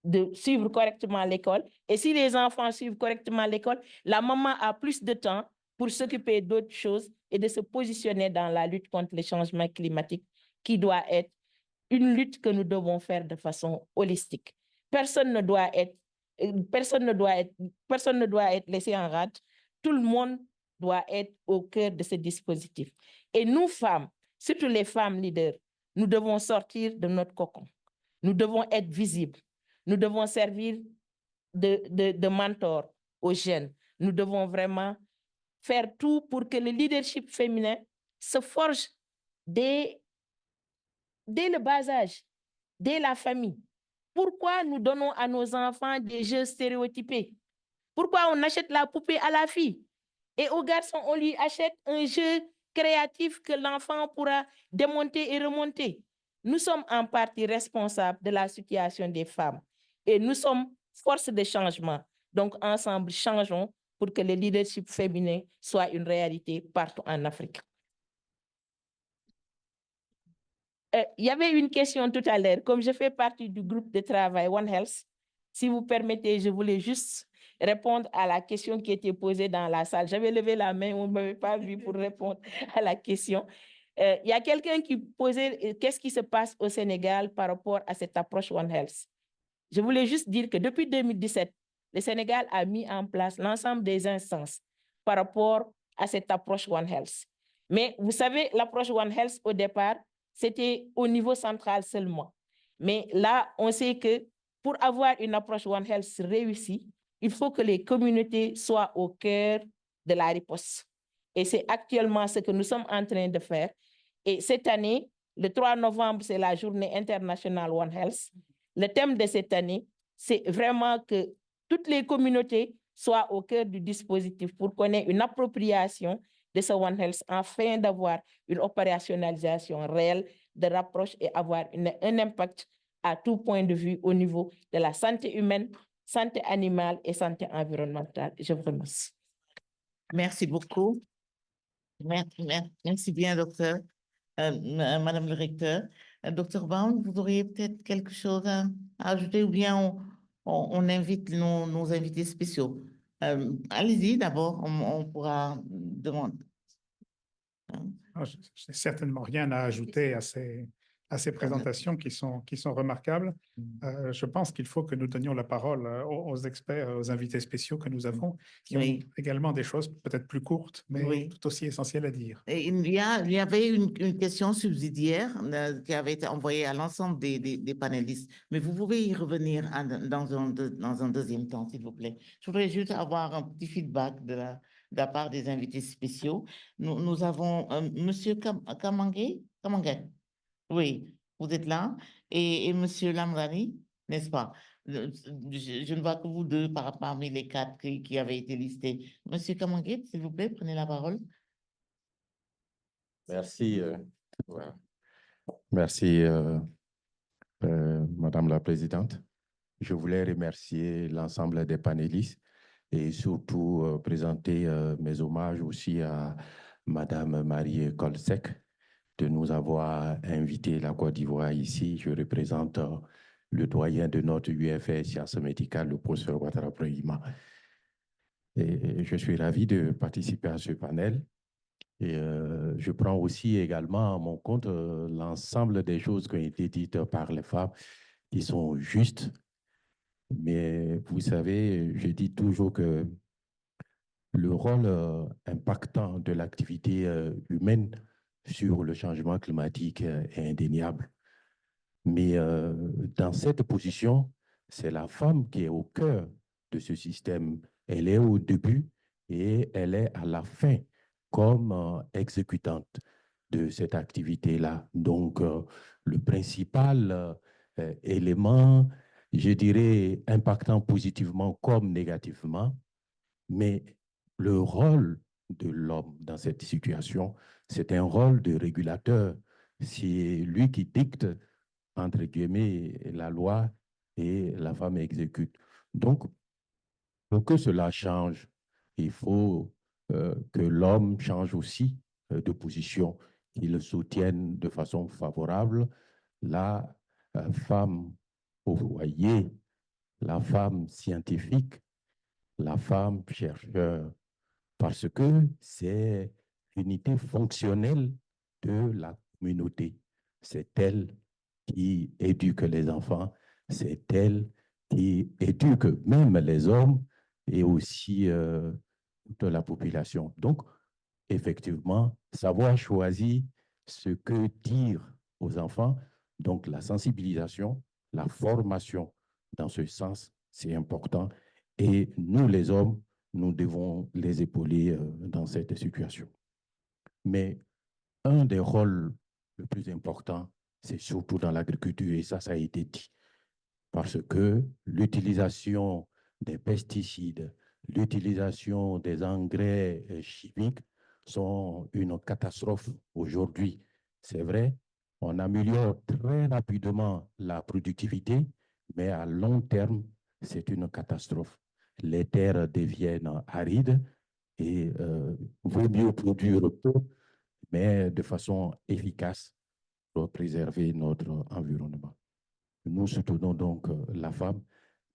de suivre correctement l'école. Et si les enfants suivent correctement l'école, la maman a plus de temps pour s'occuper d'autres choses et de se positionner dans la lutte contre les changements climatiques qui doit être une lutte que nous devons faire de façon holistique. Personne ne doit être laissé en rade. Tout le monde doit être au cœur de ce dispositif. Et nous, femmes, surtout les femmes leaders, nous devons sortir de notre cocon. Nous devons être visibles. Nous devons servir de mentor aux jeunes. Nous devons vraiment faire tout pour que le leadership féminin se forge dès le bas âge, dès la famille. Pourquoi nous donnons à nos enfants des jeux stéréotypés? Pourquoi on achète la poupée à la fille? Et au garçon, on lui achète un jeu créatif que l'enfant pourra démonter et remonter. Nous sommes en partie responsables de la situation des femmes et nous sommes force de changement. Donc, ensemble, changeons pour que le leadership féminin soit une réalité partout en Afrique. Il y avait une question tout à l'heure. Comme je fais partie du groupe de travail One Health, si vous permettez, je voulais juste répondre à la question qui était posée dans la salle. J'avais levé la main, on ne m'avait pas vu pour répondre à la question. Il y a quelqu'un qui posait qu'est-ce qui se passe au Sénégal par rapport à cette approche One Health. Je voulais juste dire que depuis 2017, le Sénégal a mis en place l'ensemble des instances par rapport à cette approche One Health. Mais vous savez, l'approche One Health, au départ, c'était au niveau central seulement. Mais là, on sait que pour avoir une approche One Health réussie, il faut que les communautés soient au cœur de la riposte. Et c'est actuellement ce que nous sommes en train de faire. Et cette année, le 3 novembre, c'est la journée internationale One Health. Le thème de cette année, c'est vraiment que toutes les communautés soient au cœur du dispositif pour qu'on ait une appropriation de ce One Health afin d'avoir une opérationnalisation réelle de l'approche et avoir un impact à tout point de vue au niveau de la santé humaine, santé animale et santé environnementale. Je vous remercie. Merci beaucoup. Merci bien, docteur. Madame le recteur. Docteur Baum, vous auriez peut-être quelque chose à ajouter ou bien on invite nos invités spéciaux. Allez-y, d'abord, on pourra demander. Je n'ai certainement rien à ajouter à ces présentations qui sont remarquables. Je pense qu'il faut que nous donnions la parole aux experts, aux invités spéciaux que nous avons, qui ont également des choses peut-être plus courtes, mais tout aussi essentielles à dire. Et il y avait une question subsidiaire qui avait été envoyée à l'ensemble des panélistes, mais vous pouvez y revenir dans un deuxième temps, s'il vous plaît. Je voudrais juste avoir un petit feedback de la part des invités spéciaux. Nous avons Monsieur Kamangé. Oui, vous êtes là. Et Monsieur Lamrani, n'est-ce pas? Je ne vois que vous deux parmi les quatre qui avaient été listés. Monsieur Kamangé, s'il vous plaît, prenez la parole. Merci. Merci, Madame la Présidente. Je voulais remercier l'ensemble des panélistes et surtout présenter mes hommages aussi à Madame Marie Colsec, de nous avoir invité la Côte d'Ivoire ici. Je représente le doyen de notre UFR Sciences médicales, le professeur Ouattara Brahima. Et je suis ravi de participer à ce panel. Et je prends aussi également à mon compte l'ensemble des choses qui ont été dites par les femmes qui sont justes. Mais vous savez, je dis toujours que le rôle impactant de l'activité humaine sur le changement climatique est indéniable. Mais dans cette position, c'est la femme qui est au cœur de ce système. Elle est au début et elle est à la fin comme exécutante de cette activité-là. Donc, le principal élément, je dirais, impactant positivement comme négativement, mais le rôle de l'homme dans cette situation, c'est un rôle de régulateur. C'est lui qui dicte, entre guillemets, la loi et la femme exécute. Donc, pour que cela change, il faut que l'homme change aussi de position, qu'il soutienne de façon favorable la femme au foyer, la femme scientifique, la femme chercheur, parce que c'est l'unité fonctionnelle de la communauté. C'est elle qui éduque les enfants, c'est elle qui éduque même les hommes et aussi toute la population. Donc, effectivement, savoir choisir ce que dire aux enfants, donc la sensibilisation, la formation dans ce sens, c'est important. Et nous, les hommes, nous devons les épauler dans cette situation. Mais un des rôles les plus importants, c'est surtout dans l'agriculture, et ça a été dit, parce que l'utilisation des pesticides, l'utilisation des engrais chimiques sont une catastrophe aujourd'hui. C'est vrai, on améliore très rapidement la productivité, mais à long terme, c'est une catastrophe. Les terres deviennent arides et vaut mieux produire peu, mais de façon efficace pour préserver notre environnement. Nous soutenons donc la femme,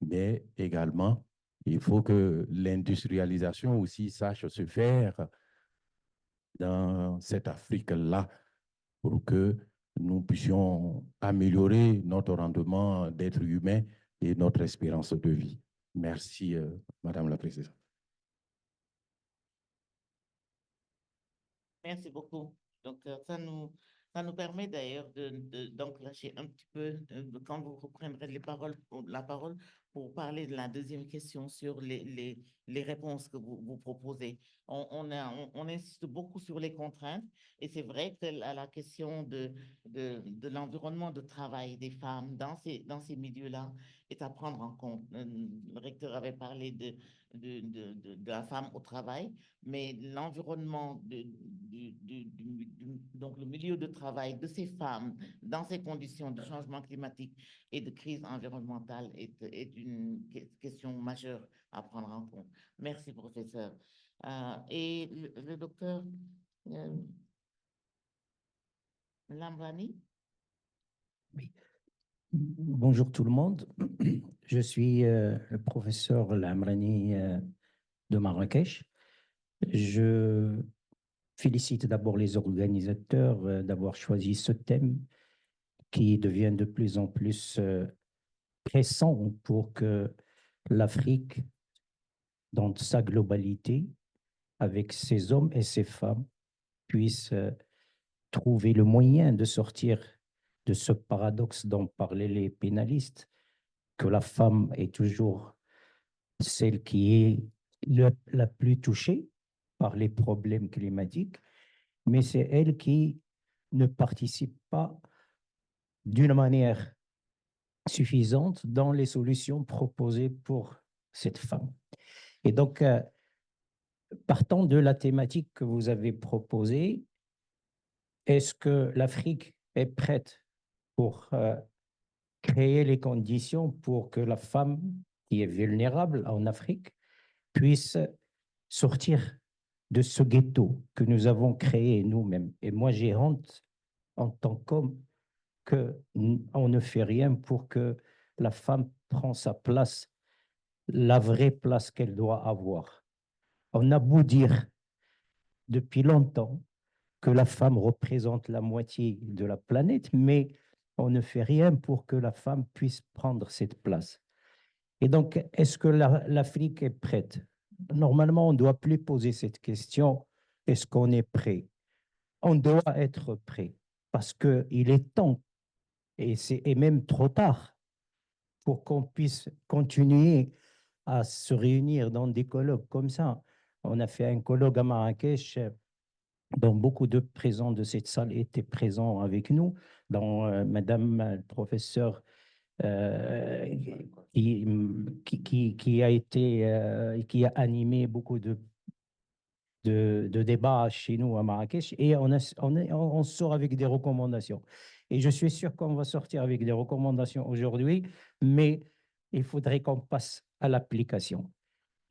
mais également, il faut que l'industrialisation aussi sache se faire dans cette Afrique-là pour que nous puissions améliorer notre rendement d'être humain et notre espérance de vie. Merci, Madame la Présidente. Merci beaucoup, docteur. Ça nous permet d'ailleurs d'enclencher un petit peu, quand vous reprendrez la parole pour parler de la deuxième question sur les réponses que vous proposez. On insiste beaucoup sur les contraintes et c'est vrai que la question de l'environnement de travail des femmes dans ces milieux-là est à prendre en compte. Le recteur avait parlé de la femme au travail, mais l'environnement donc le milieu de travail de ces femmes dans ces conditions de changement climatique et de crise environnementale est une question majeure à prendre en compte. Merci, professeur. Et le docteur Lambrani? Oui. Bonjour tout le monde. Je suis le professeur Lamrani de Marrakech. Je félicite d'abord les organisateurs d'avoir choisi ce thème qui devient de plus en plus pressant pour que l'Afrique, dans sa globalité, avec ses hommes et ses femmes, puisse trouver le moyen de sortir de ce paradoxe dont parlaient les pénalistes, que la femme est toujours celle qui est la plus touchée par les problèmes climatiques, mais c'est elle qui ne participe pas d'une manière suffisante dans les solutions proposées pour cette femme. Et donc, partant de la thématique que vous avez proposée, est-ce que l'Afrique est prête pour créer les conditions pour que la femme qui est vulnérable en Afrique puisse sortir de ce ghetto que nous avons créé nous-mêmes? Et moi, j'ai honte en tant qu'homme qu'on ne fait rien pour que la femme prenne sa place, la vraie place qu'elle doit avoir. On a beau dire depuis longtemps que la femme représente la moitié de la planète, mais on ne fait rien pour que la femme puisse prendre cette place. Et donc, est-ce que l'Afrique est prête? Normalement, on ne doit plus poser cette question, est-ce qu'on est prêt? On doit être prêt parce qu'il est temps, et c'est même trop tard, pour qu'on puisse continuer à se réunir dans des colloques comme ça. On a fait un colloque à Marrakech dont beaucoup de présents de cette salle étaient présents avec nous, dont Madame le professeur qui a été, qui a animé beaucoup de débats chez nous à Marrakech, et on sort avec des recommandations. Et je suis sûr qu'on va sortir avec des recommandations aujourd'hui, mais il faudrait qu'on passe à l'application.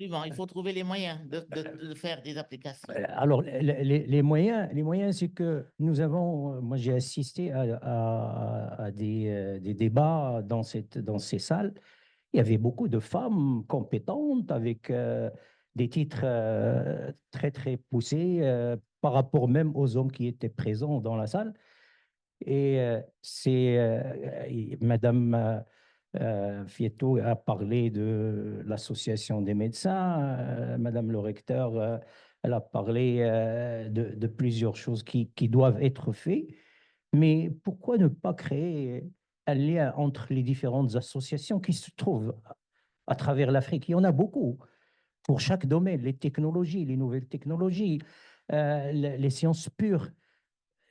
Il faut trouver les moyens de faire des applications. Alors, les moyens, c'est que nous avons, moi j'ai assisté à des débats dans ces salles. Il y avait beaucoup de femmes compétentes avec des titres très, très poussés par rapport même aux hommes qui étaient présents dans la salle. Et Madame Fietto a parlé de l'association des médecins, Madame le recteur, elle a parlé de plusieurs choses qui doivent être faites. Mais pourquoi ne pas créer un lien entre les différentes associations qui se trouvent à travers l'Afrique? Il y en a beaucoup pour chaque domaine, les technologies, les nouvelles technologies, les sciences pures.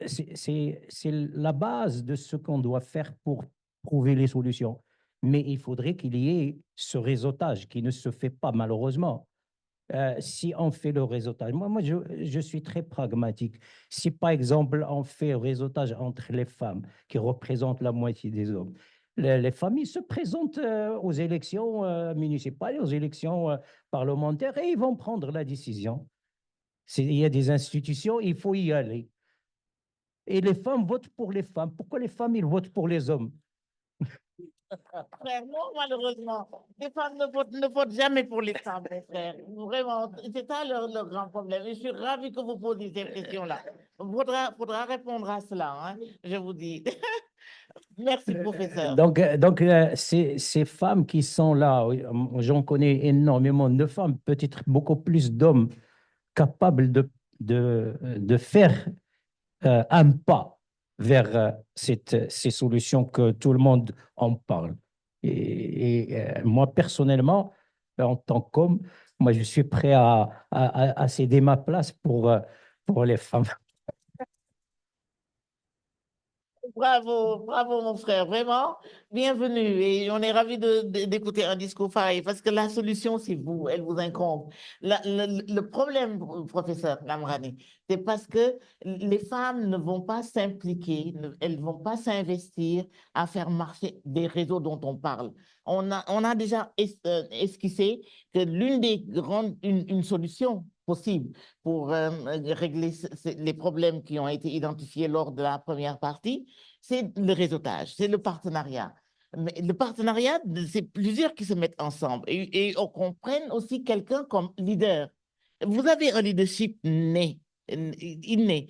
C'est la base de ce qu'on doit faire pour trouver les solutions. Mais il faudrait qu'il y ait ce réseautage qui ne se fait pas malheureusement. Si on fait le réseautage, moi je suis très pragmatique. Si par exemple on fait le réseautage entre les femmes qui représentent la moitié des hommes, les familles se présentent aux élections municipales, aux élections parlementaires, et ils vont prendre la décision. Il y a des institutions, il faut y aller. Et les femmes votent pour les femmes. Pourquoi les femmes, ils votent pour les hommes? Frère, non, malheureusement, les femmes ne votent jamais pour les femmes, mes frères. Vraiment, c'est ça le grand problème. Et je suis ravie que vous posiez cette question-là. Faudra répondre à cela, hein, je vous dis. Merci, professeur. Donc ces femmes qui sont là, j'en connais énormément de femmes, peut-être beaucoup plus d'hommes capables de faire un pas vers ces solutions que tout le monde en parle. Et moi, personnellement, en tant qu'homme, moi, je suis prêt à céder ma place pour les femmes. Bravo, bravo mon frère, vraiment, bienvenue. Et on est ravis d'écouter un discours pareil parce que la solution, c'est vous, elle vous incombe. Le problème, professeur Lamrani, c'est parce que les femmes ne vont pas s'impliquer, elles ne vont pas s'investir à faire marcher des réseaux dont on parle. On a déjà esquissé que l'une des grandes, une solution possible pour régler les problèmes qui ont été identifiés lors de la première partie, c'est le réseautage, c'est le partenariat. Mais le partenariat, c'est plusieurs qui se mettent ensemble et on comprenne aussi quelqu'un comme leader. Vous avez un leadership né, inné.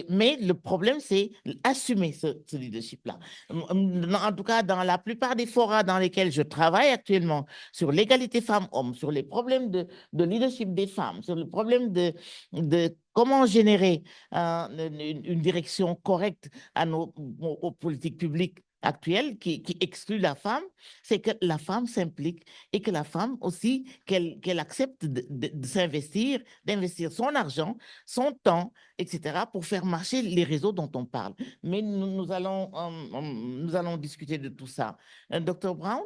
Mais le problème, c'est assumer ce leadership-là. En tout cas, dans la plupart des forats dans lesquels je travaille actuellement, sur l'égalité femmes-hommes, sur les problèmes de leadership des femmes, sur le problème de comment générer une direction correcte aux politiques publiques actuelles qui excluent la femme, c'est que la femme s'implique et que la femme aussi, qu'elle accepte de s'investir, d'investir son argent, son temps, etc., pour faire marcher les réseaux dont on parle. Mais nous allons discuter de tout ça. Dr. Brown,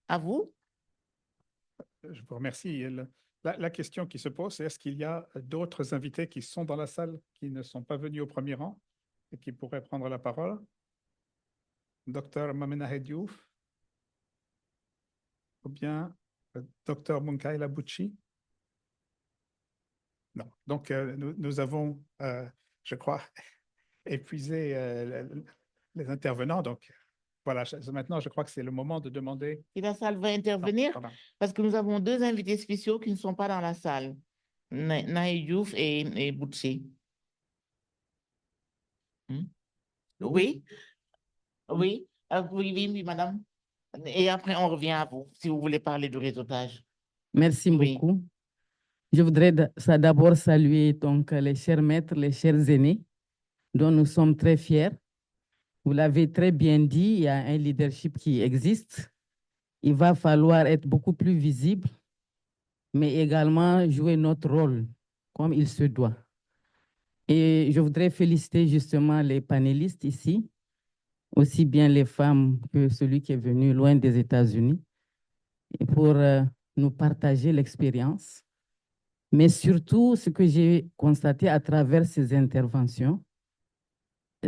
à vous. Je vous remercie. La question qui se pose, c'est est-ce qu'il y a d'autres invités qui sont dans la salle, qui ne sont pas venus au premier rang et qui pourraient prendre la parole? Dr. Mamena Diouf ou bien Dr. Munkaila Bouchi? Non. Donc, nous avons, je crois, épuisé les intervenants. Donc, voilà, maintenant, je crois que c'est le moment de demander. Si la salle va intervenir, Pardon. parce que nous avons deux invités spéciaux qui ne sont pas dans la salle, Naï Diouf et Boutché. Oui, oui, oui, madame. Et après, on revient à vous, si vous voulez parler du réseautage. Merci Oui. beaucoup. Je voudrais d'abord saluer donc les chers maîtres, les chers aînés, dont nous sommes très fiers. Vous l'avez très bien dit, il y a un leadership qui existe. Il va falloir être beaucoup plus visible, mais également jouer notre rôle comme il se doit. Et je voudrais féliciter justement les panélistes ici, aussi bien les femmes que celui qui est venu loin des États-Unis, pour nous partager l'expérience. Mais surtout, ce que j'ai constaté à travers ces interventions,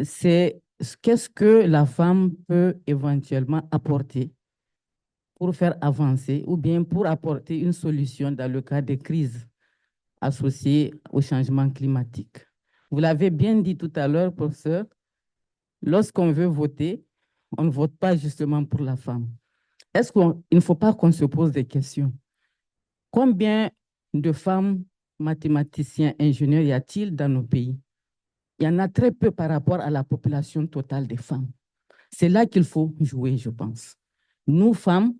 c'est qu'est-ce que la femme peut éventuellement apporter pour faire avancer ou bien pour apporter une solution dans le cas des crises associées au changement climatique. Vous l'avez bien dit tout à l'heure, professeur, lorsqu'on veut voter, on ne vote pas justement pour la femme. Est-ce qu'il ne faut pas qu'on se pose des questions? Combien de femmes mathématiciens, ingénieurs y a-t-il dans nos pays? Il y en a très peu par rapport à la population totale des femmes. C'est là qu'il faut jouer, je pense. Nous, femmes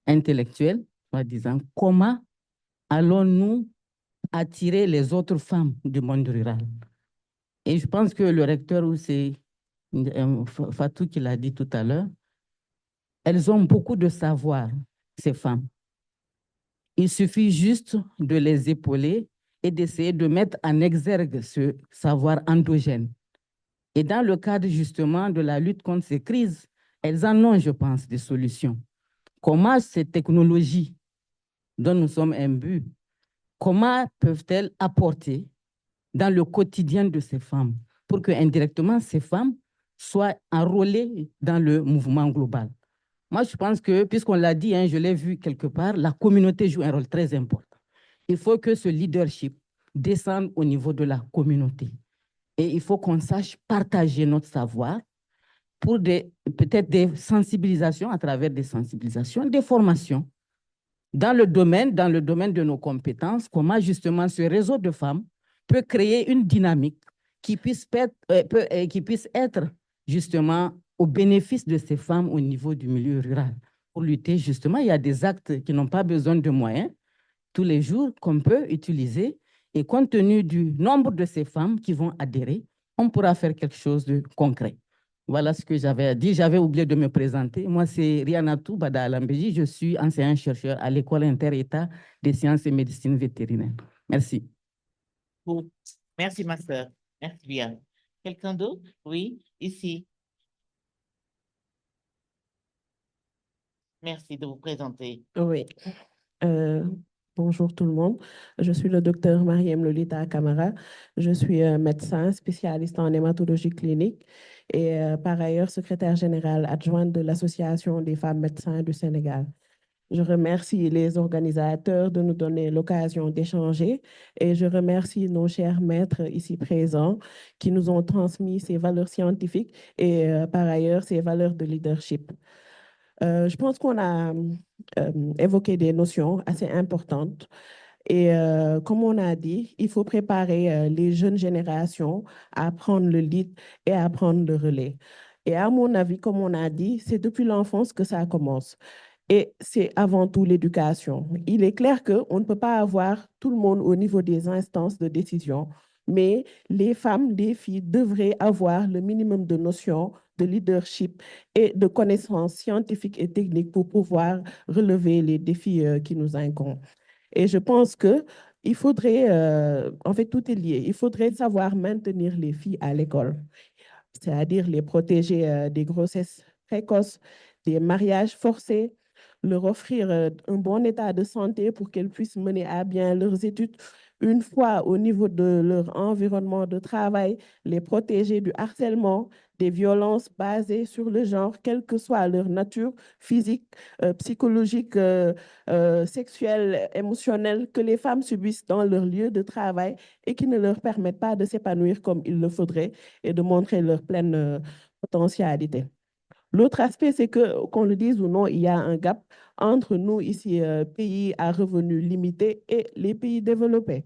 intellectuelles, soi-disant, comment allons-nous attirer les autres femmes du monde rural? Et je pense que le recteur, ou c'est Fatou qui l'a dit tout à l'heure, elles ont beaucoup de savoir, ces femmes. Il suffit juste de les épauler et d'essayer de mettre en exergue ce savoir endogène. Et dans le cadre justement de la lutte contre ces crises, elles en ont, je pense, des solutions. Comment ces technologies dont nous sommes imbus, comment peuvent-elles apporter dans le quotidien de ces femmes pour que indirectement ces femmes soient enrôlées dans le mouvement global? Moi, je pense que, puisqu'on l'a dit, je l'ai vu quelque part, la communauté joue un rôle très important. Il faut que ce leadership descende au niveau de la communauté. Et il faut qu'on sache partager notre savoir pour peut-être des sensibilisations, à travers des sensibilisations, des formations. Dans le domaine de nos compétences, comment justement ce réseau de femmes peut créer une dynamique qui puisse être justement au bénéfice de ces femmes au niveau du milieu rural. Pour lutter, justement, il y a des actes qui n'ont pas besoin de moyens tous les jours qu'on peut utiliser. Et compte tenu du nombre de ces femmes qui vont adhérer, on pourra faire quelque chose de concret. Voilà ce que j'avais à dire. J'avais oublié de me présenter. Moi, c'est Rianatou Bada Alambeji. Je suis enseignant-chercheur à l'École inter-État des sciences et médecine vétérinaire. Merci. Bon. Merci, ma sœur. Merci bien. Quelqu'un d'autre? Oui, ici. Merci de vous présenter. Oui. Bonjour tout le monde. Je suis le docteur Mariam Lolita Camara. Je suis médecin spécialiste en hématologie clinique et par ailleurs secrétaire générale adjointe de l'Association des femmes médecins du Sénégal. Je remercie les organisateurs de nous donner l'occasion d'échanger et je remercie nos chers maîtres ici présents qui nous ont transmis ces valeurs scientifiques et par ailleurs ces valeurs de leadership. Je pense qu'on a évoqué des notions assez importantes. Et comme on a dit, il faut préparer les jeunes générations à prendre le lead et à prendre le relais. Et à mon avis, comme on a dit, c'est depuis l'enfance que ça commence. Et c'est avant tout l'éducation. Il est clair qu'on ne peut pas avoir tout le monde au niveau des instances de décision, mais les femmes, les filles devraient avoir le minimum de notions de leadership et de connaissances scientifiques et techniques pour pouvoir relever les défis qui nous incombent. Et je pense qu'il faudrait, en fait, tout est lié. Il faudrait savoir maintenir les filles à l'école, c'est-à-dire les protéger des grossesses précoces, des mariages forcés, leur offrir un bon état de santé pour qu'elles puissent mener à bien leurs études. Une fois au niveau de leur environnement de travail, les protéger du harcèlement, des violences basées sur le genre, quelle que soit leur nature physique, psychologique, sexuelle, émotionnelle, que les femmes subissent dans leur lieu de travail et qui ne leur permettent pas de s'épanouir comme il le faudrait et de montrer leur pleine potentialité. L'autre aspect, c'est que, qu'on le dise ou non, il y a un gap entre nous, ici, pays à revenus limités, et les pays développés.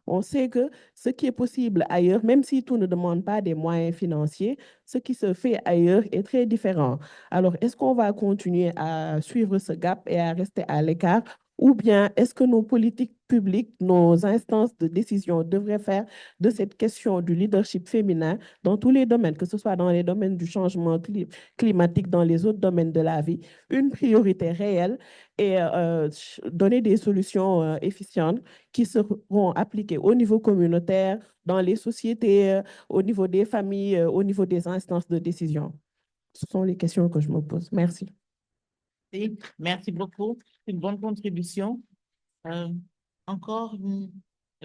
On sait que ce qui est possible ailleurs, même si tout ne demande pas des moyens financiers, ce qui se fait ailleurs est très différent. Alors, est-ce qu'on va continuer à suivre ce gap et à rester à l'écart, ou bien est-ce que nos politiques publiques, nos instances de décision devraient faire de cette question du leadership féminin dans tous les domaines, que ce soit dans les domaines du changement climatique, dans les autres domaines de la vie, une priorité réelle et donner des solutions efficientes qui seront appliquées au niveau communautaire, dans les sociétés, au niveau des familles, au niveau des instances de décision. Ce sont les questions que je me pose. Merci. Merci beaucoup. Une bonne contribution. Encore,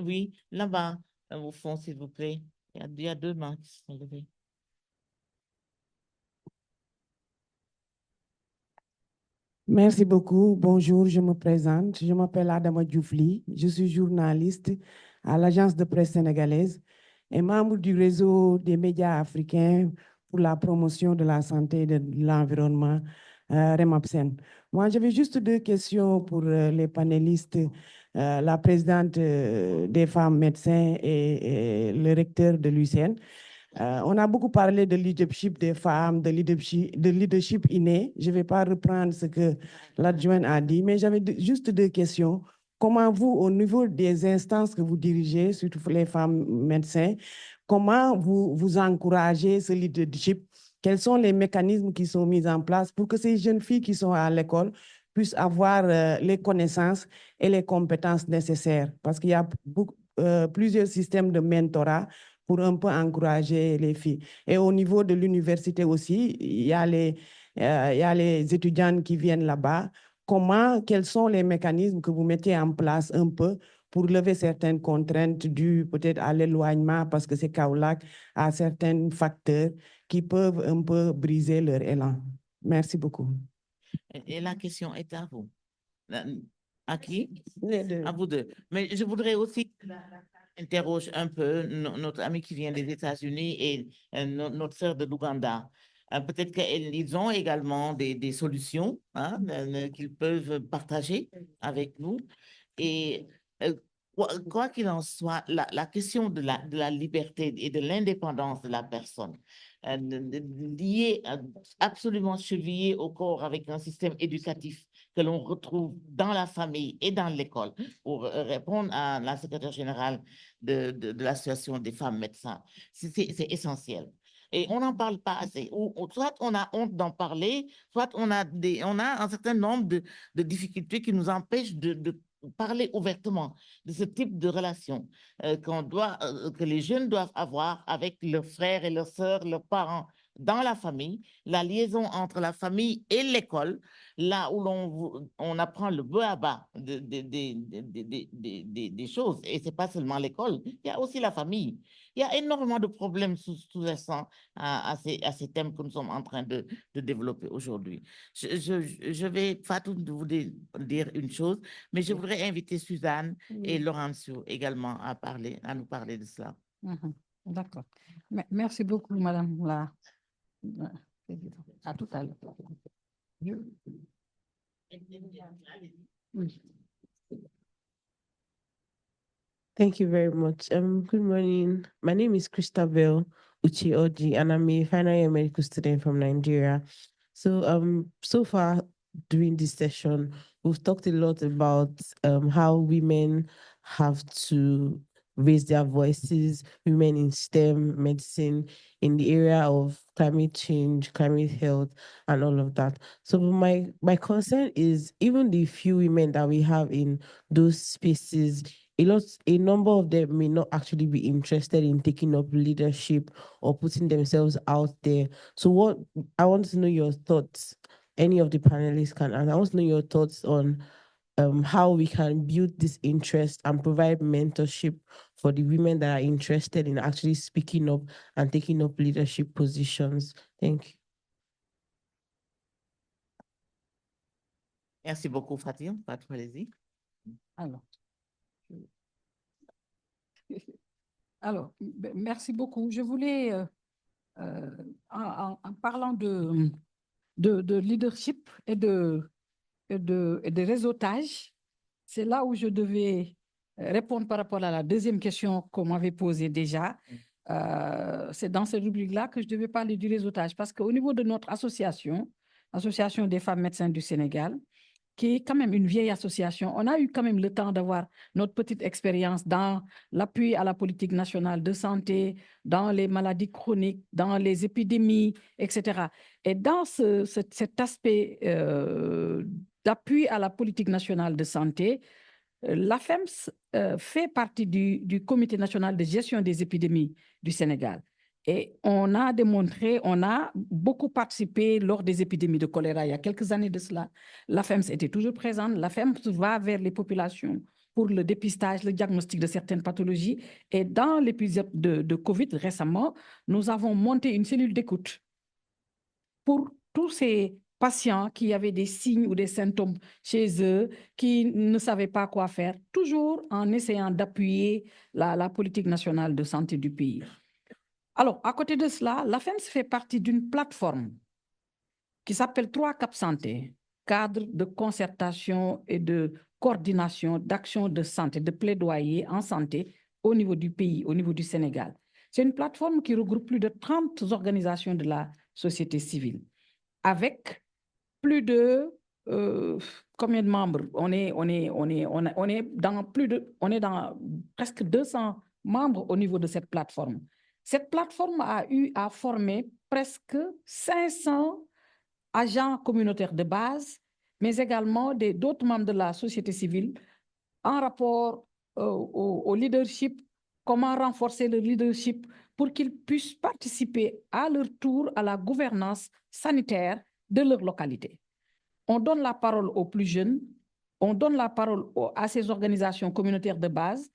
oui, là-bas, au fond, s'il vous plaît. Il y a 2 mains qui sont levées. Merci beaucoup. Bonjour, je me présente. Je m'appelle Adama Dioufli. Je suis journaliste à l'Agence de presse sénégalaise et membre du réseau des médias africains pour la promotion de la santé et de l'environnement, REMAPSEN. Moi, j'avais juste 2 questions pour les panélistes, la présidente des femmes médecins et le recteur de l'UCN. On a beaucoup parlé de leadership des femmes, de leadership inné. Je ne vais pas reprendre ce que l'adjoint a dit, mais j'avais juste 2 questions. Comment vous, au niveau des instances que vous dirigez, surtout pour les femmes médecins, comment vous encouragez ce leadership? Quels sont les mécanismes qui sont mis en place pour que ces jeunes filles qui sont à l'école puissent avoir les connaissances et les compétences nécessaires? Parce qu'il y a plusieurs systèmes de mentorat pour un peu encourager les filles. Et au niveau de l'université aussi, il y a les étudiants qui viennent là-bas. Quels sont les mécanismes que vous mettez en place un peu pour lever certaines contraintes dues peut-être à l'éloignement, parce que c'est Kaolack, à certains facteurs qui peuvent un peu briser leur élan? Merci beaucoup. Et la question est à vous. À qui? Les 2. À vous 2. Mais je voudrais aussi interroge un peu notre ami qui vient des États-Unis et notre sœur de l'Ouganda. Peut-être qu'ils ont également des solutions qu'ils peuvent partager avec nous. Et quoi qu'il en soit, la question de la liberté et de l'indépendance de la personne, liée, absolument chevillée au corps avec un système éducatif que l'on retrouve dans la famille et dans l'école, pour répondre à la secrétaire générale de l'association des femmes médecins. C'est essentiel. Et on n'en parle pas assez. Soit on a honte d'en parler, soit on a un certain nombre de difficultés qui nous empêchent de parler ouvertement de ce type de relation que les jeunes doivent avoir avec leurs frères et leurs sœurs, leurs parents, dans la famille, la liaison entre la famille et l'école, là où on apprend le bas à bas des choses. Et ce n'est pas seulement l'école, il y a aussi la famille. Il y a énormément de problèmes sous-jacents à ces thèmes que nous sommes en train de développer aujourd'hui. Je vais, Fatou, vous dire une chose, mais je voudrais inviter Suzanne et Laurencio également à nous parler de cela. D'accord. Merci beaucoup, Madame la Présidente. À tout à l'heure. Thank you very much. Good morning. My name is Christabel Uchi-Oji, and I'm a final year medical student from Nigeria. So far during this session, we've talked a lot about how women have to raise their voices, women in STEM, medicine, in the area of climate change, climate health, and all of that. So my concern is even the few women that we have in those spaces, a number of them may not actually be interested in taking up leadership or putting themselves out there. So I want to know your thoughts, any of the panelists can, and I want to know your thoughts on how we can build this interest and provide mentorship for the women that are interested in actually speaking up and taking up leadership positions. Thank you. Merci beaucoup, Fatim. Allez-y. Alors, merci beaucoup. Je voulais, en parlant de leadership et de réseautage, c'est là où je devais répondre par rapport à la deuxième question qu'on m'avait posée déjà. C'est dans cette rubrique-là que je devais parler du réseautage, parce qu'au niveau de notre association, Association des femmes médecins du Sénégal, qui est quand même une vieille association, on a eu quand même le temps d'avoir notre petite expérience dans l'appui à la politique nationale de santé, dans les maladies chroniques, dans les épidémies, etc. Et dans cet aspect d'appui à la politique nationale de santé, la FEMS fait partie du Comité national de gestion des épidémies du Sénégal. Et on a démontré, on a beaucoup participé lors des épidémies de choléra il y a quelques années de cela. La FEMS était toujours présente. La FEMS va vers les populations pour le dépistage, le diagnostic de certaines pathologies. Et dans l'épisode de Covid récemment, nous avons monté une cellule d'écoute pour tous ces patients qui avaient des signes ou des symptômes chez eux, qui ne savaient pas quoi faire, toujours en essayant d'appuyer la politique nationale de santé du pays. Alors, à côté de cela, la FEMS fait partie d'une plateforme qui s'appelle 3CAP Santé, cadre de concertation et de coordination d'actions de santé, de plaidoyer en santé au niveau du pays, au niveau du Sénégal. C'est une plateforme qui regroupe plus de 30 organisations de la société civile, avec plus de combien de membres? On est dans presque 200 membres au niveau de cette plateforme. Cette plateforme a eu à former presque 500 agents communautaires de base, mais également d'autres membres de la société civile en rapport au leadership, comment renforcer le leadership pour qu'ils puissent participer à leur tour à la gouvernance sanitaire de leur localité. On donne la parole aux plus jeunes, on donne la parole à ces organisations communautaires de base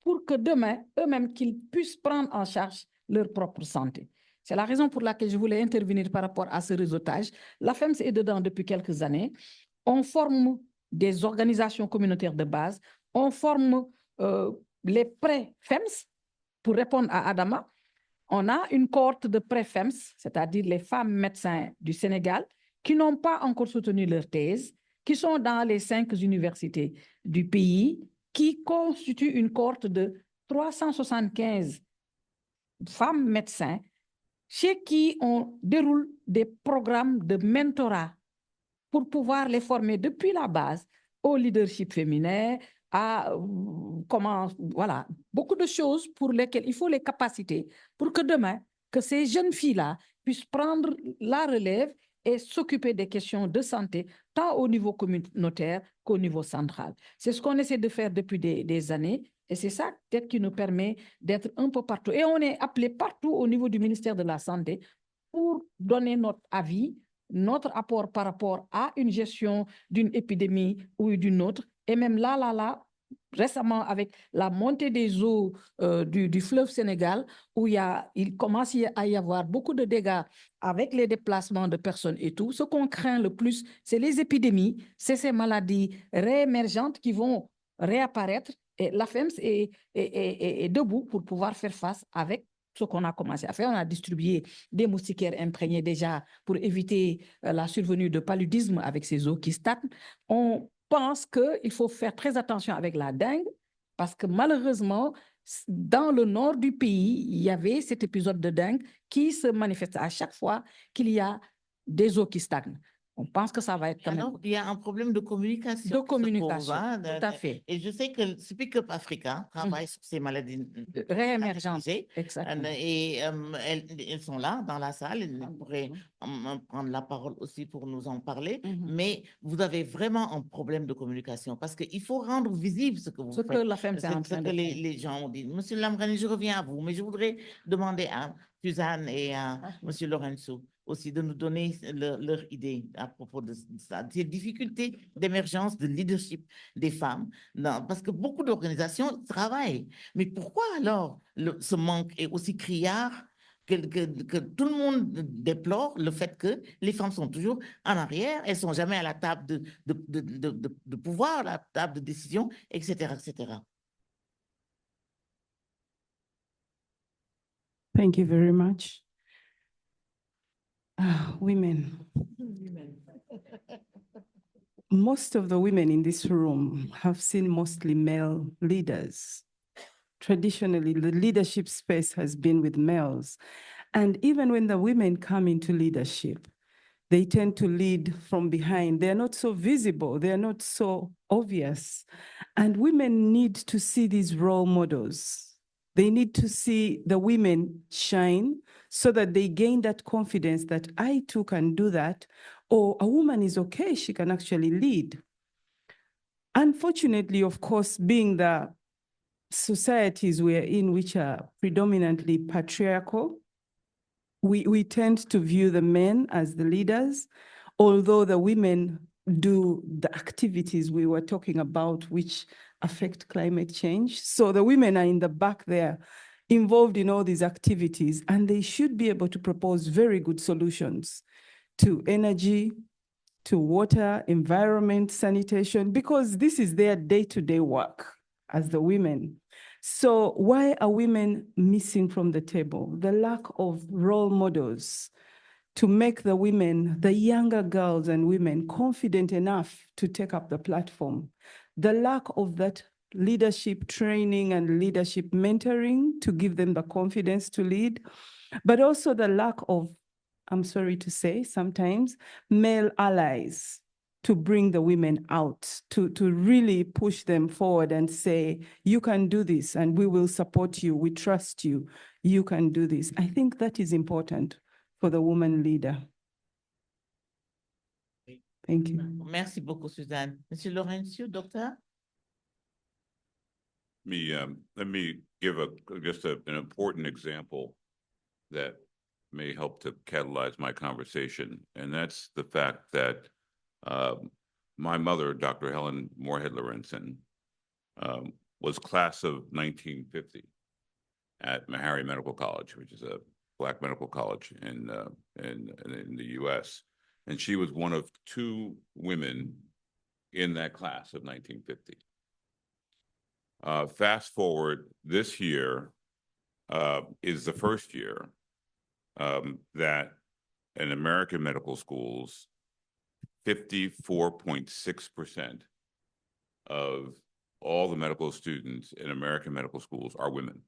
pour que demain, eux-mêmes, qu'ils puissent prendre en charge leur propre santé. C'est la raison pour laquelle je voulais intervenir par rapport à ce réseautage. La FEMS est dedans depuis quelques années. On forme des organisations communautaires de base, on forme les pré-FEMS pour répondre à Adama. On a une cohorte de pré-FEMS, c'est-à-dire les femmes médecins du Sénégal, qui n'ont pas encore soutenu leur thèse, qui sont dans les 5 universités du pays, qui constituent une cohorte de 375 femmes médecins chez qui on déroule des programmes de mentorat pour pouvoir les former depuis la base au leadership féminin, à voilà, beaucoup de choses pour lesquelles il faut les capacités pour que demain, que ces jeunes filles-là puissent prendre la relève et s'occuper des questions de santé, tant au niveau communautaire qu'au niveau central. C'est ce qu'on essaie de faire depuis des années, et c'est ça peut-être qui nous permet d'être un peu partout. Et on est appelé partout au niveau du ministère de la Santé pour donner notre avis, notre apport par rapport à une gestion d'une épidémie ou d'une autre. Et même là, récemment, avec la montée des eaux du fleuve Sénégal, où il commence à y avoir beaucoup de dégâts avec les déplacements de personnes et tout, ce qu'on craint le plus, c'est les épidémies, c'est ces maladies réémergentes qui vont réapparaître. Et la FEMS est debout pour pouvoir faire face avec ce qu'on a commencé à faire. On a distribué des moustiquaires imprégnés déjà pour éviter la survenue de paludisme avec ces eaux qui stagnent. On pense qu'il faut faire très attention avec la dengue parce que malheureusement, dans le nord du pays, il y avait cet épisode de dengue qui se manifeste à chaque fois qu'il y a des eaux qui stagnent. On pense que ça va être quand même... Alors, il y a un problème de communication. De communication, tout à fait. Et je sais que Speak Up Africa travaille sur ces maladies réémergentes. Exactement. Et elles sont là, dans la salle. Elles pourraient prendre la parole aussi pour nous en parler. Mais vous avez vraiment un problème de communication parce qu'il faut rendre visible ce que vous faites. Que la FEMS est en train ce que les gens ont dit. Monsieur Lamrani, je reviens à vous, mais je voudrais demander à Suzanne et à Monsieur Lorenzo aussi de nous donner leur idée à propos de ça, ces difficultés d'émergence de leadership des femmes, parce que beaucoup d'organisations travaillent. Mais pourquoi alors ce manque est aussi criard que tout le monde déplore le fait que les femmes sont toujours en arrière, elles sont jamais à la table de pouvoir, à la table de décision, etc., etc. Thank you very much. Women. Most of the women in this room have seen mostly male leaders. Traditionally, the leadership space has been with males. And even when the women come into leadership, they tend to lead from behind. They're not so visible, they're not so obvious. And women need to see these role models. They need to see the women shine so that they gain that confidence that I too can do that, or a woman is okay, she can actually lead. Unfortunately, of course, being the societies we're in, which are predominantly patriarchal, we tend to view the men as the leaders, although the women do the activities we were talking about, which affect climate change. So the women are in the back there, involved in all these activities, and they should be able to propose very good solutions to energy, to water, environment, sanitation, because this is their day-to-day work as the women. So why are women missing from the table? The lack of role models to make the women, the younger girls and women, confident enough to take up the platform. The lack of that leadership training and leadership mentoring to give them the confidence to lead, but also the lack of, I'm sorry to say, sometimes male allies to bring the women out, to really push them forward and say, you can do this and we will support you, we trust you, you can do this. I think that is important for the woman leader. Thank you. Merci beaucoup, Suzanne. Monsieur Lorenzo, doctor? Let me give just an important example that may help to catalyze my conversation. And that's the fact that my mother, Dr. Helen Moorhead Lorenzen, was class of 1950 at Meharry Medical College, which is a Black medical college in the US. And she was one of two women in that class of 1950. Fast forward, this year is the first year that in American medical schools, 54.6% of all the medical students in American medical schools are women.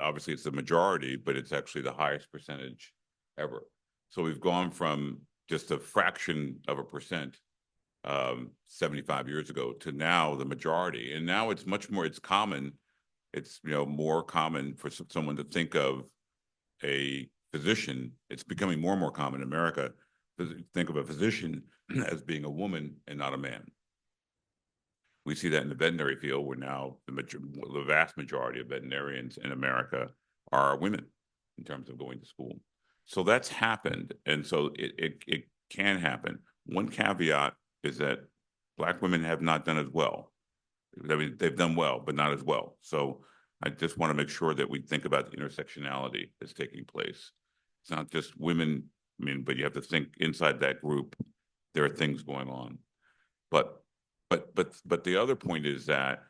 Obviously, it's the majority, but it's actually the highest percentage ever. So we've gone from just a fraction of a percent 75 years ago to now the majority. And now it's much more, it's common. It's, more common for someone to think of a physician. It's becoming more and more common in America to think of a physician as being a woman and not a man. We see that in the veterinary field, where now the vast majority of veterinarians in America are women in terms of going to school. So that's happened. And so it can happen. One caveat is that Black women have not done as well. I mean, they've done well, but not as well. So I just want to make sure that we think about the intersectionality that's taking place. It's not just women, but you have to think inside that group, there are things going on. But the other point is that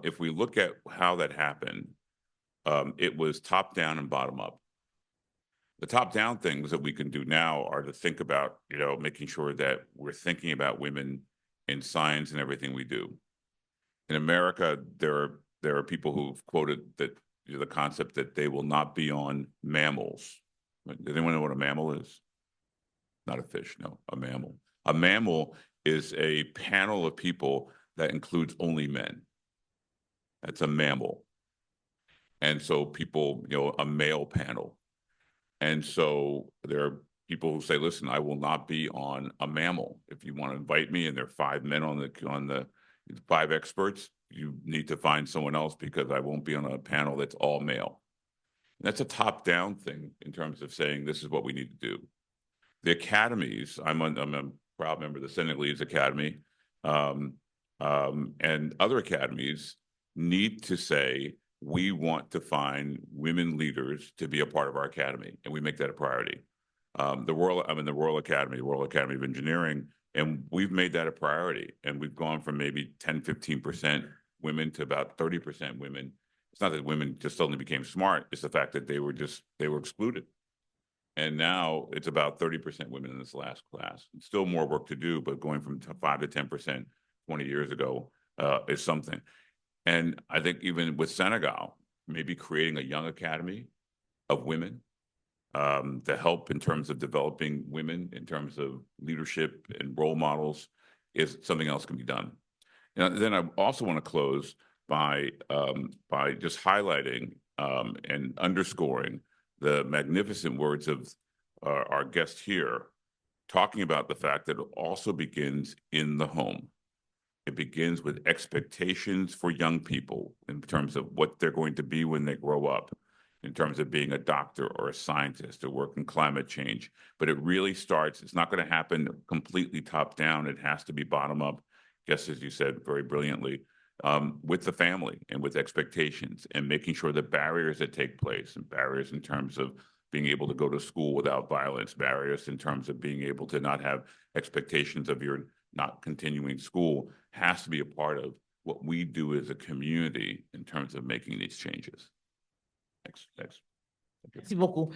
if we look at how that happened, it was top down and bottom up. The top down things that we can do now are to think about, making sure that we're thinking about women in science and everything we do. In America, there are people who've quoted that the concept that they will not be on mammals. Does anyone know what a mammal is? Not a fish, no, a mammal. A mammal is a panel of people that includes only men. That's a mammal. And so people, a male panel. And so there are people who say, listen, I will not be on a mammal. If you want to invite me and there are 5 men on the 5 experts, you need to find someone else because I won't be on a panel that's all male. That's a top-down thing in terms of saying this is what we need to do. The academies, I'm a proud member of the Senegalese Academy, and other academies need to say, we want to find women leaders to be a part of our academy, and we make that a priority. I'm in the Royal Academy of Engineering, and we've made that a priority. And we've gone from maybe 10, 15% women to about 30% women. It's not that women just suddenly became smart, it's the fact that they were excluded. And now it's about 30% women in this last class. Still more work to do, but going from 5 to 10% 20 years ago is something. And I think even with Senegal, maybe creating a young academy of women to help in terms of developing women, in terms of leadership and role models, is something else can be done. And then I also want to close by just highlighting and underscoring the magnificent words of our guest here, talking about the fact that it also begins in the home. It begins with expectations for young people in terms of what they're going to be when they grow up, in terms of being a doctor or a scientist or work in climate change. But it really starts, it's not going to happen completely top down. It has to be bottom up, just as you said very brilliantly, with the family and with expectations and making sure the barriers that take place, and barriers in terms of being able to go to school without violence, barriers in terms of being able to not have expectations of your not continuing school, has to be a part of what we do as a community in terms of making these changes. Thanks. Merci beaucoup.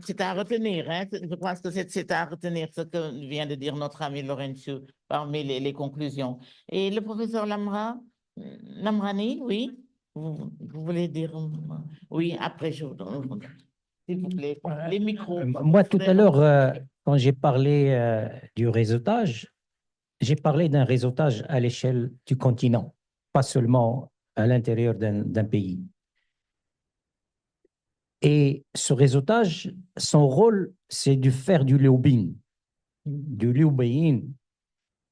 C'est à retenir, hein? Je pense que c'est à retenir ce que vient de dire notre ami Laurentiu parmi les conclusions. Et le professeur Lamrani, oui, vous voulez dire, oui, après je vous donne, s'il vous plaît, les micros. Moi, tout à l'heure, quand j'ai parlé du réseautage, j'ai parlé d'un réseautage à l'échelle du continent, pas seulement à l'intérieur d'un pays. Et ce réseautage, son rôle, c'est de faire du lobbying.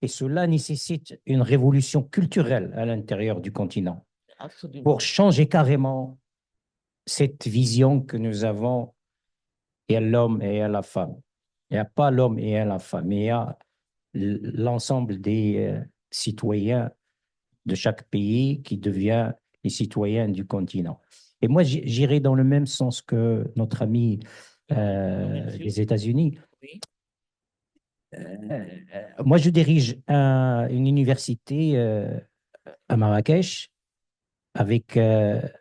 Et cela nécessite une révolution culturelle à l'intérieur du continent. Absolument. Pour changer carrément cette vision que nous avons, il y a l'homme et il y a la femme. Il n'y a pas l'homme et il y a la femme, il y a l'ensemble des citoyens de chaque pays qui devient les citoyens du continent. Et moi, j'irai dans le même sens que notre ami des États-Unis. Oui. Moi, je dirige une université à Marrakech avec une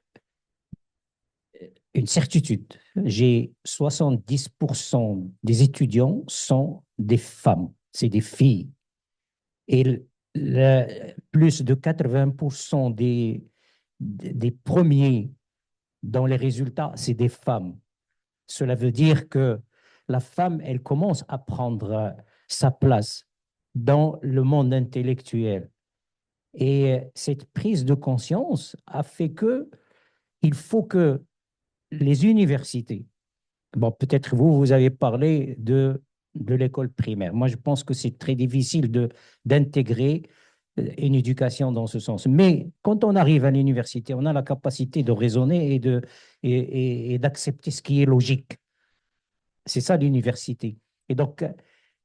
certitude. J'ai 70% des étudiants sont des femmes, c'est des filles. Et plus de 80% des premiers dans les résultats, c'est des femmes. Cela veut dire que la femme, elle commence à prendre sa place dans le monde intellectuel. Et cette prise de conscience a fait que il faut que les universités, bon, peut-être vous avez parlé de l'école primaire. Moi, je pense que c'est très difficile d'intégrer une éducation dans ce sens. Mais quand on arrive à l'université, on a la capacité de raisonner et d'accepter ce qui est logique. C'est ça l'université. Et donc,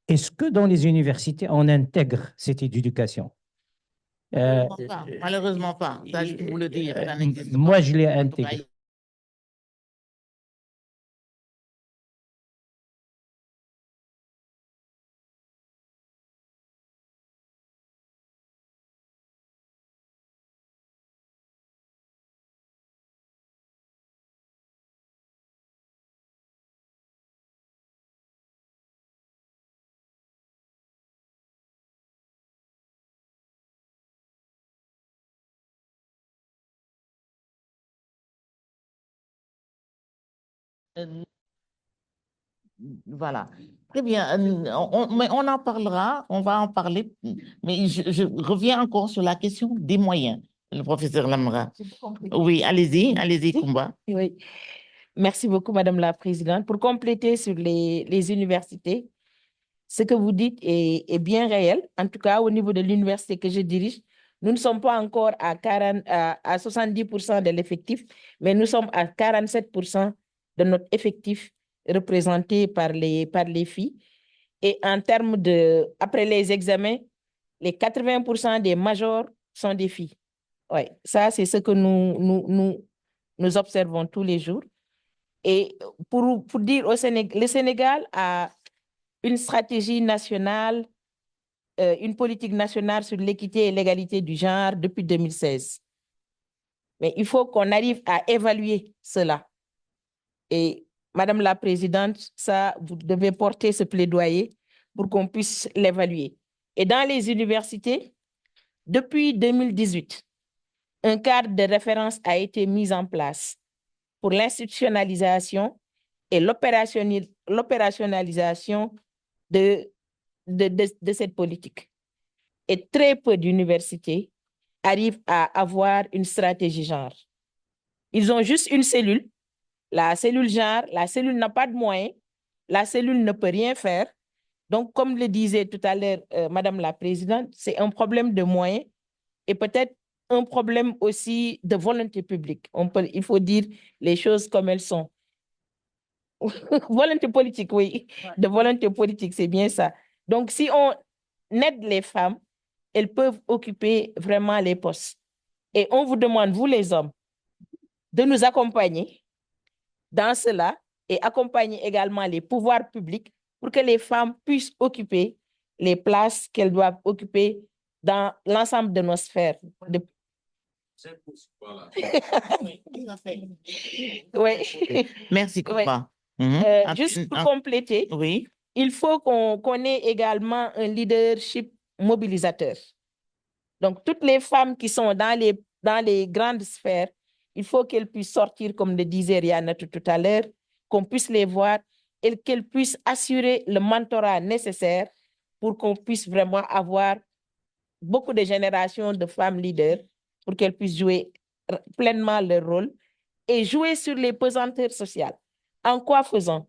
est-ce que dans les universités, on intègre cette éducation? Malheureusement pas. Ça, je peux vous le dire. Ça n'existe pas. Moi, je l'ai intégré. Voilà. Très bien. Mais on en parlera, on va en parler. Mais je reviens encore sur la question des moyens, le professeur Lamra. Oui, allez-y, Kumba. Oui. Merci beaucoup, Madame la Présidente. Pour compléter sur les universités, ce que vous dites est bien réel. En tout cas, au niveau de l'université que je dirige, nous ne sommes pas encore à 70% de l'effectif, mais nous sommes à 47% de notre effectif représenté par les filles. Et en termes de, après les examens, les 80% des majors sont des filles. Ouais, ça, c'est ce que nous observons tous les jours. Et pour dire au Sénégal, le Sénégal a une stratégie nationale, une politique nationale sur l'équité et l'égalité du genre depuis 2016. Mais il faut qu'on arrive à évaluer cela. Et Madame la Présidente, ça, vous devez porter ce plaidoyer pour qu'on puisse l'évaluer. Et dans les universités, depuis 2018, un cadre de référence a été mis en place pour l'institutionnalisation et l'opérationnalisation de cette politique. Et très peu d'universités arrivent à avoir une stratégie genre. Ils ont juste une cellule, la cellule genre, la cellule n'a pas de moyens, la cellule ne peut rien faire. Donc, comme le disait tout à l'heure Madame la Présidente, c'est un problème de moyens et peut-être un problème aussi de volonté publique. Il faut dire les choses comme elles sont. Volonté politique, oui, de volonté politique, c'est bien ça. Donc, si on aide les femmes, elles peuvent occuper vraiment les postes. Et on vous demande, vous les hommes, de nous accompagner dans cela et accompagner également les pouvoirs publics pour que les femmes puissent occuper les places qu'elles doivent occuper dans l'ensemble de nos sphères. Oui. Merci, Kopa. Juste pour compléter, oui. Il faut qu'on ait également un leadership mobilisateur. Donc, toutes les femmes qui sont dans les grandes sphères, il faut qu'elles puissent sortir, comme le disait Rihanna tout à l'heure, qu'on puisse les voir et qu'elles puissent assurer le mentorat nécessaire pour qu'on puisse vraiment avoir beaucoup de générations de femmes leaders pour qu'elles puissent jouer pleinement leur rôle et jouer sur les pesanteurs sociales. En quoi faisant?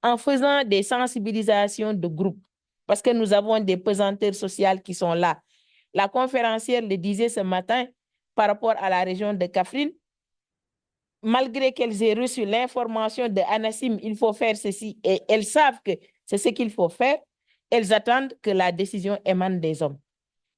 En faisant des sensibilisations de groupe, parce que nous avons des pesanteurs sociales qui sont là. La conférencière le disait ce matin par rapport à la région de Kaffrine, malgré qu'elles aient reçu l'information de Anassim, il faut faire ceci, et elles savent que c'est ce qu'il faut faire, elles attendent que la décision émane des hommes.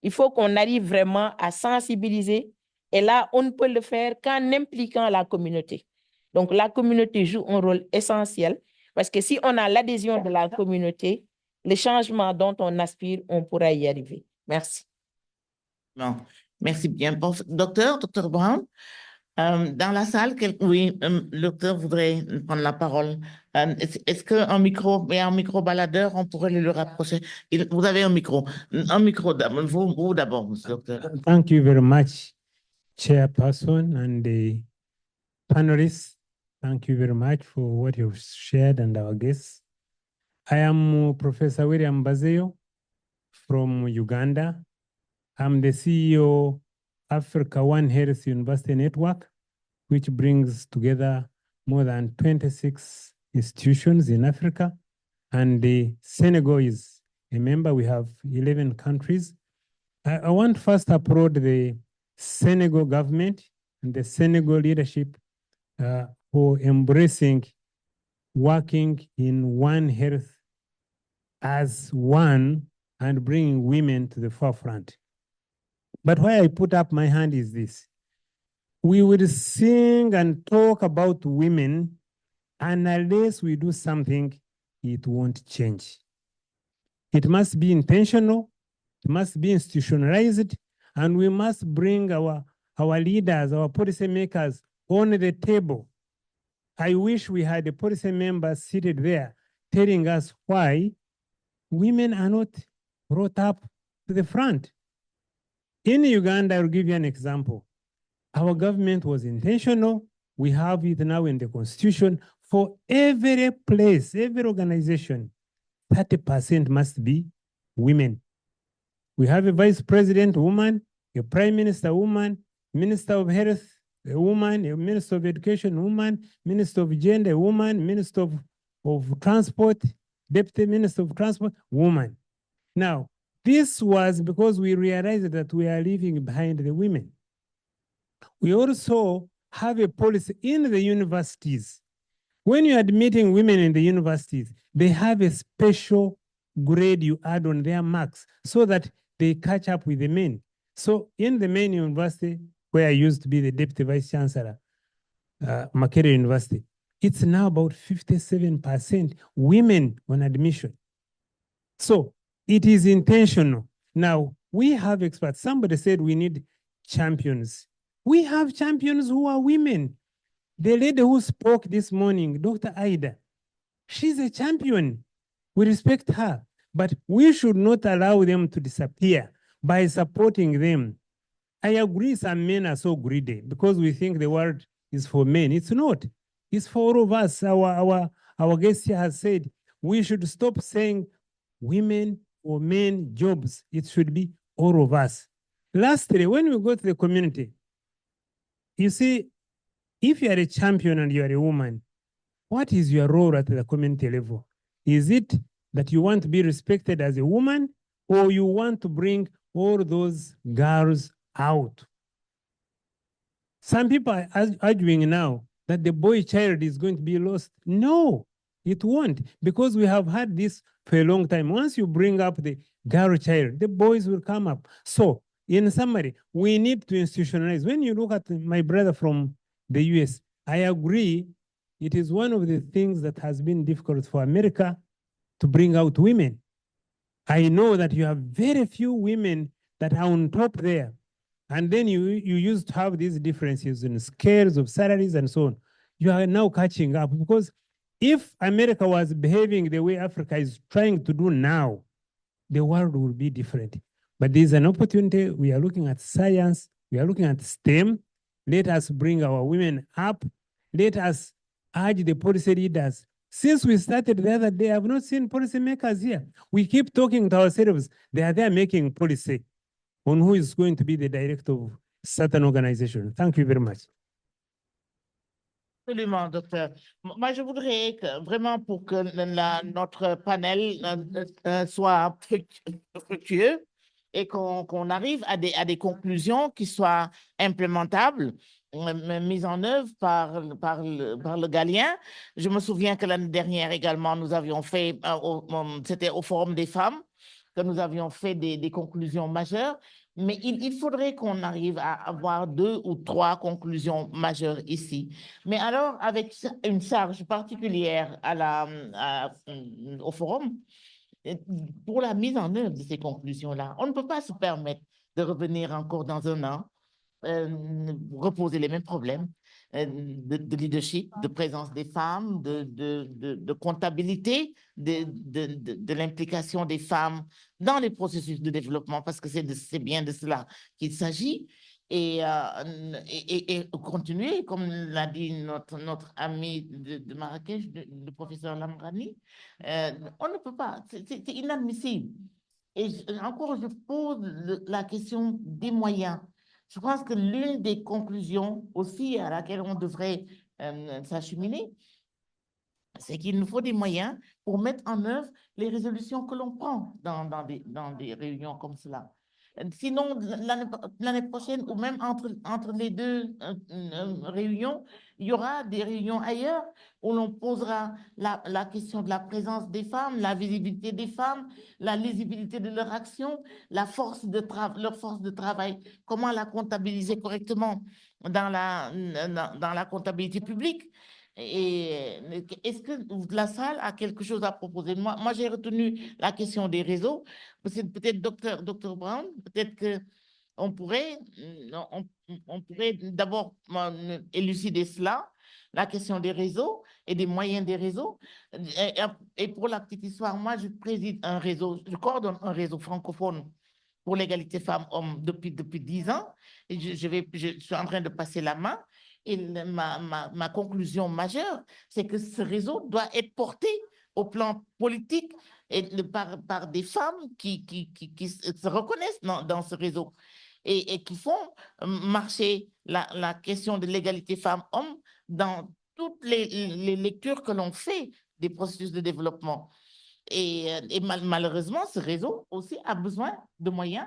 Il faut qu'on arrive vraiment à sensibiliser, et là, on ne peut le faire qu'en impliquant la communauté. Donc, la communauté joue un rôle essentiel, parce que si on a l'adhésion de la communauté, les changements dont on aspire, on pourra y arriver. Merci. Non, merci bien. Docteur Brown, dans la salle, oui, le docteur voudrait prendre la parole. Est-ce qu'un micro, mais un micro baladeur, on pourrait le rapprocher? Vous avez un micro. Un micro, vous d'abord, monsieur le docteur. Thank you very much, Chairperson and the panelists. Thank you very much for what you've shared and our guests. I am Professor William Bazeo from Uganda. I'm the CEO Africa One Health University Network, which brings together more than 26 institutions in Africa. And Senegal is a member. We have 11 countries. I want first to applaud the Senegal government and the Senegal leadership for embracing working in One Health as one and bringing women to the forefront. But why I put up my hand is this. We will sing and talk about women, and unless we do something, it won't change. It must be intentional, it must be institutionalized, and we must bring our leaders, our policy makers on the table. I wish we had the policy members seated there telling us why women are not brought up to the front. In Uganda, I'll give you an example. Our government was intentional. We have it now in the constitution. For every place, every organization, 30% must be women. We have a vice president woman, a prime minister woman, minister of health, a woman, a minister of education woman, minister of gender woman, minister of transport, deputy minister of transport woman. Now, this was because we realized that we are leaving behind the women. We also have a policy in the universities When you're admitting women in the universities, they have a special grade you add on their marks so that they catch up with the men. So in the main university, where I used to be the deputy vice chancellor, Makerere University, it's now about 57% women on admission. So it is intentional. Now, we have experts. Somebody said we need champions. We have champions who are women. The lady who spoke this morning, Dr. Aida, she's a champion. We respect her, but we should not allow them to disappear by supporting them. I agree some men are so greedy because we think the world is for men. It's not. It's for all of us. Our guest here has said we should stop saying women or men jobs. It should be all of us. Lastly, when we go to the community, you see, if you are a champion and you are a woman, what is your role at the community level? Is it that you want to be respected as a woman, or you want to bring all those girls out? Some people are arguing now that the boy child is going to be lost. No, it won't, because we have had this for a long time. Once you bring up the girl child, the boys will come up. So, in summary, we need to institutionalize. When you look at my brother from the US, I agree, it is one of the things that has been difficult for America to bring out women. I know that you have very few women that are on top there. And then you used to have these differences in scales of salaries and so on. You are now catching up, because if America was behaving the way Africa is trying to do now, the world will be different. But there's an opportunity. We are looking at science. We are looking at STEM. Let us bring our women up. Let us urge the policy leaders. Since we started the other day, I have not seen policymakers here. We keep talking to ourselves. They are there making policy on who is going to be the director of certain organization. Thank you very much. Absolument, docteur. Moi, je voudrais que, vraiment, pour que notre panel soit fructueux et qu'on arrive à des conclusions qui soient implémentables, mises en œuvre par le Galien. Je me souviens que l'année dernière également, nous avions fait, c'était au Forum des femmes, que nous avions fait des conclusions majeures. Mais il faudrait qu'on arrive à avoir 2 ou 3 conclusions majeures ici. Mais alors, avec une charge particulière au forum, pour la mise en œuvre de ces conclusions-là, on ne peut pas se permettre de revenir encore dans un an, reposer les mêmes problèmes de leadership, de présence des femmes, de comptabilité, de l'implication des femmes dans les processus de développement, parce que c'est bien de cela qu'il s'agit, et continuer, comme l'a dit notre ami de Marrakech, le professeur Lamrani, on ne peut pas, c'est inadmissible. Et encore, je pose la question des moyens. Je pense que l'une des conclusions aussi à laquelle on devrait s'acheminer, c'est qu'il nous faut des moyens pour mettre en œuvre les résolutions que l'on prend dans des réunions comme cela. Sinon, l'année prochaine, ou même entre les 2 réunions, il y aura des réunions ailleurs où l'on posera la question de la présence des femmes, la visibilité des femmes, la lisibilité de leur action, leur force de travail, comment la comptabiliser correctement dans la comptabilité publique. Et est-ce que la salle a quelque chose à proposer? Moi j'ai retenu la question des réseaux. Peut-être docteur Brown, peut-être qu'on pourrait, on pourrait d'abord élucider cela, la question des réseaux et des moyens des réseaux. Et pour la petite histoire, moi je préside un réseau, je coordonne un réseau francophone pour l'égalité femmes-hommes depuis 10 ans. Et je suis en train de passer la main. Et ma conclusion majeure, c'est que ce réseau doit être porté au plan politique et par des femmes qui se reconnaissent dans ce réseau et qui font marcher la question de l'égalité femmes-hommes dans toutes les lectures que l'on fait des processus de développement. Et malheureusement, ce réseau aussi a besoin de moyens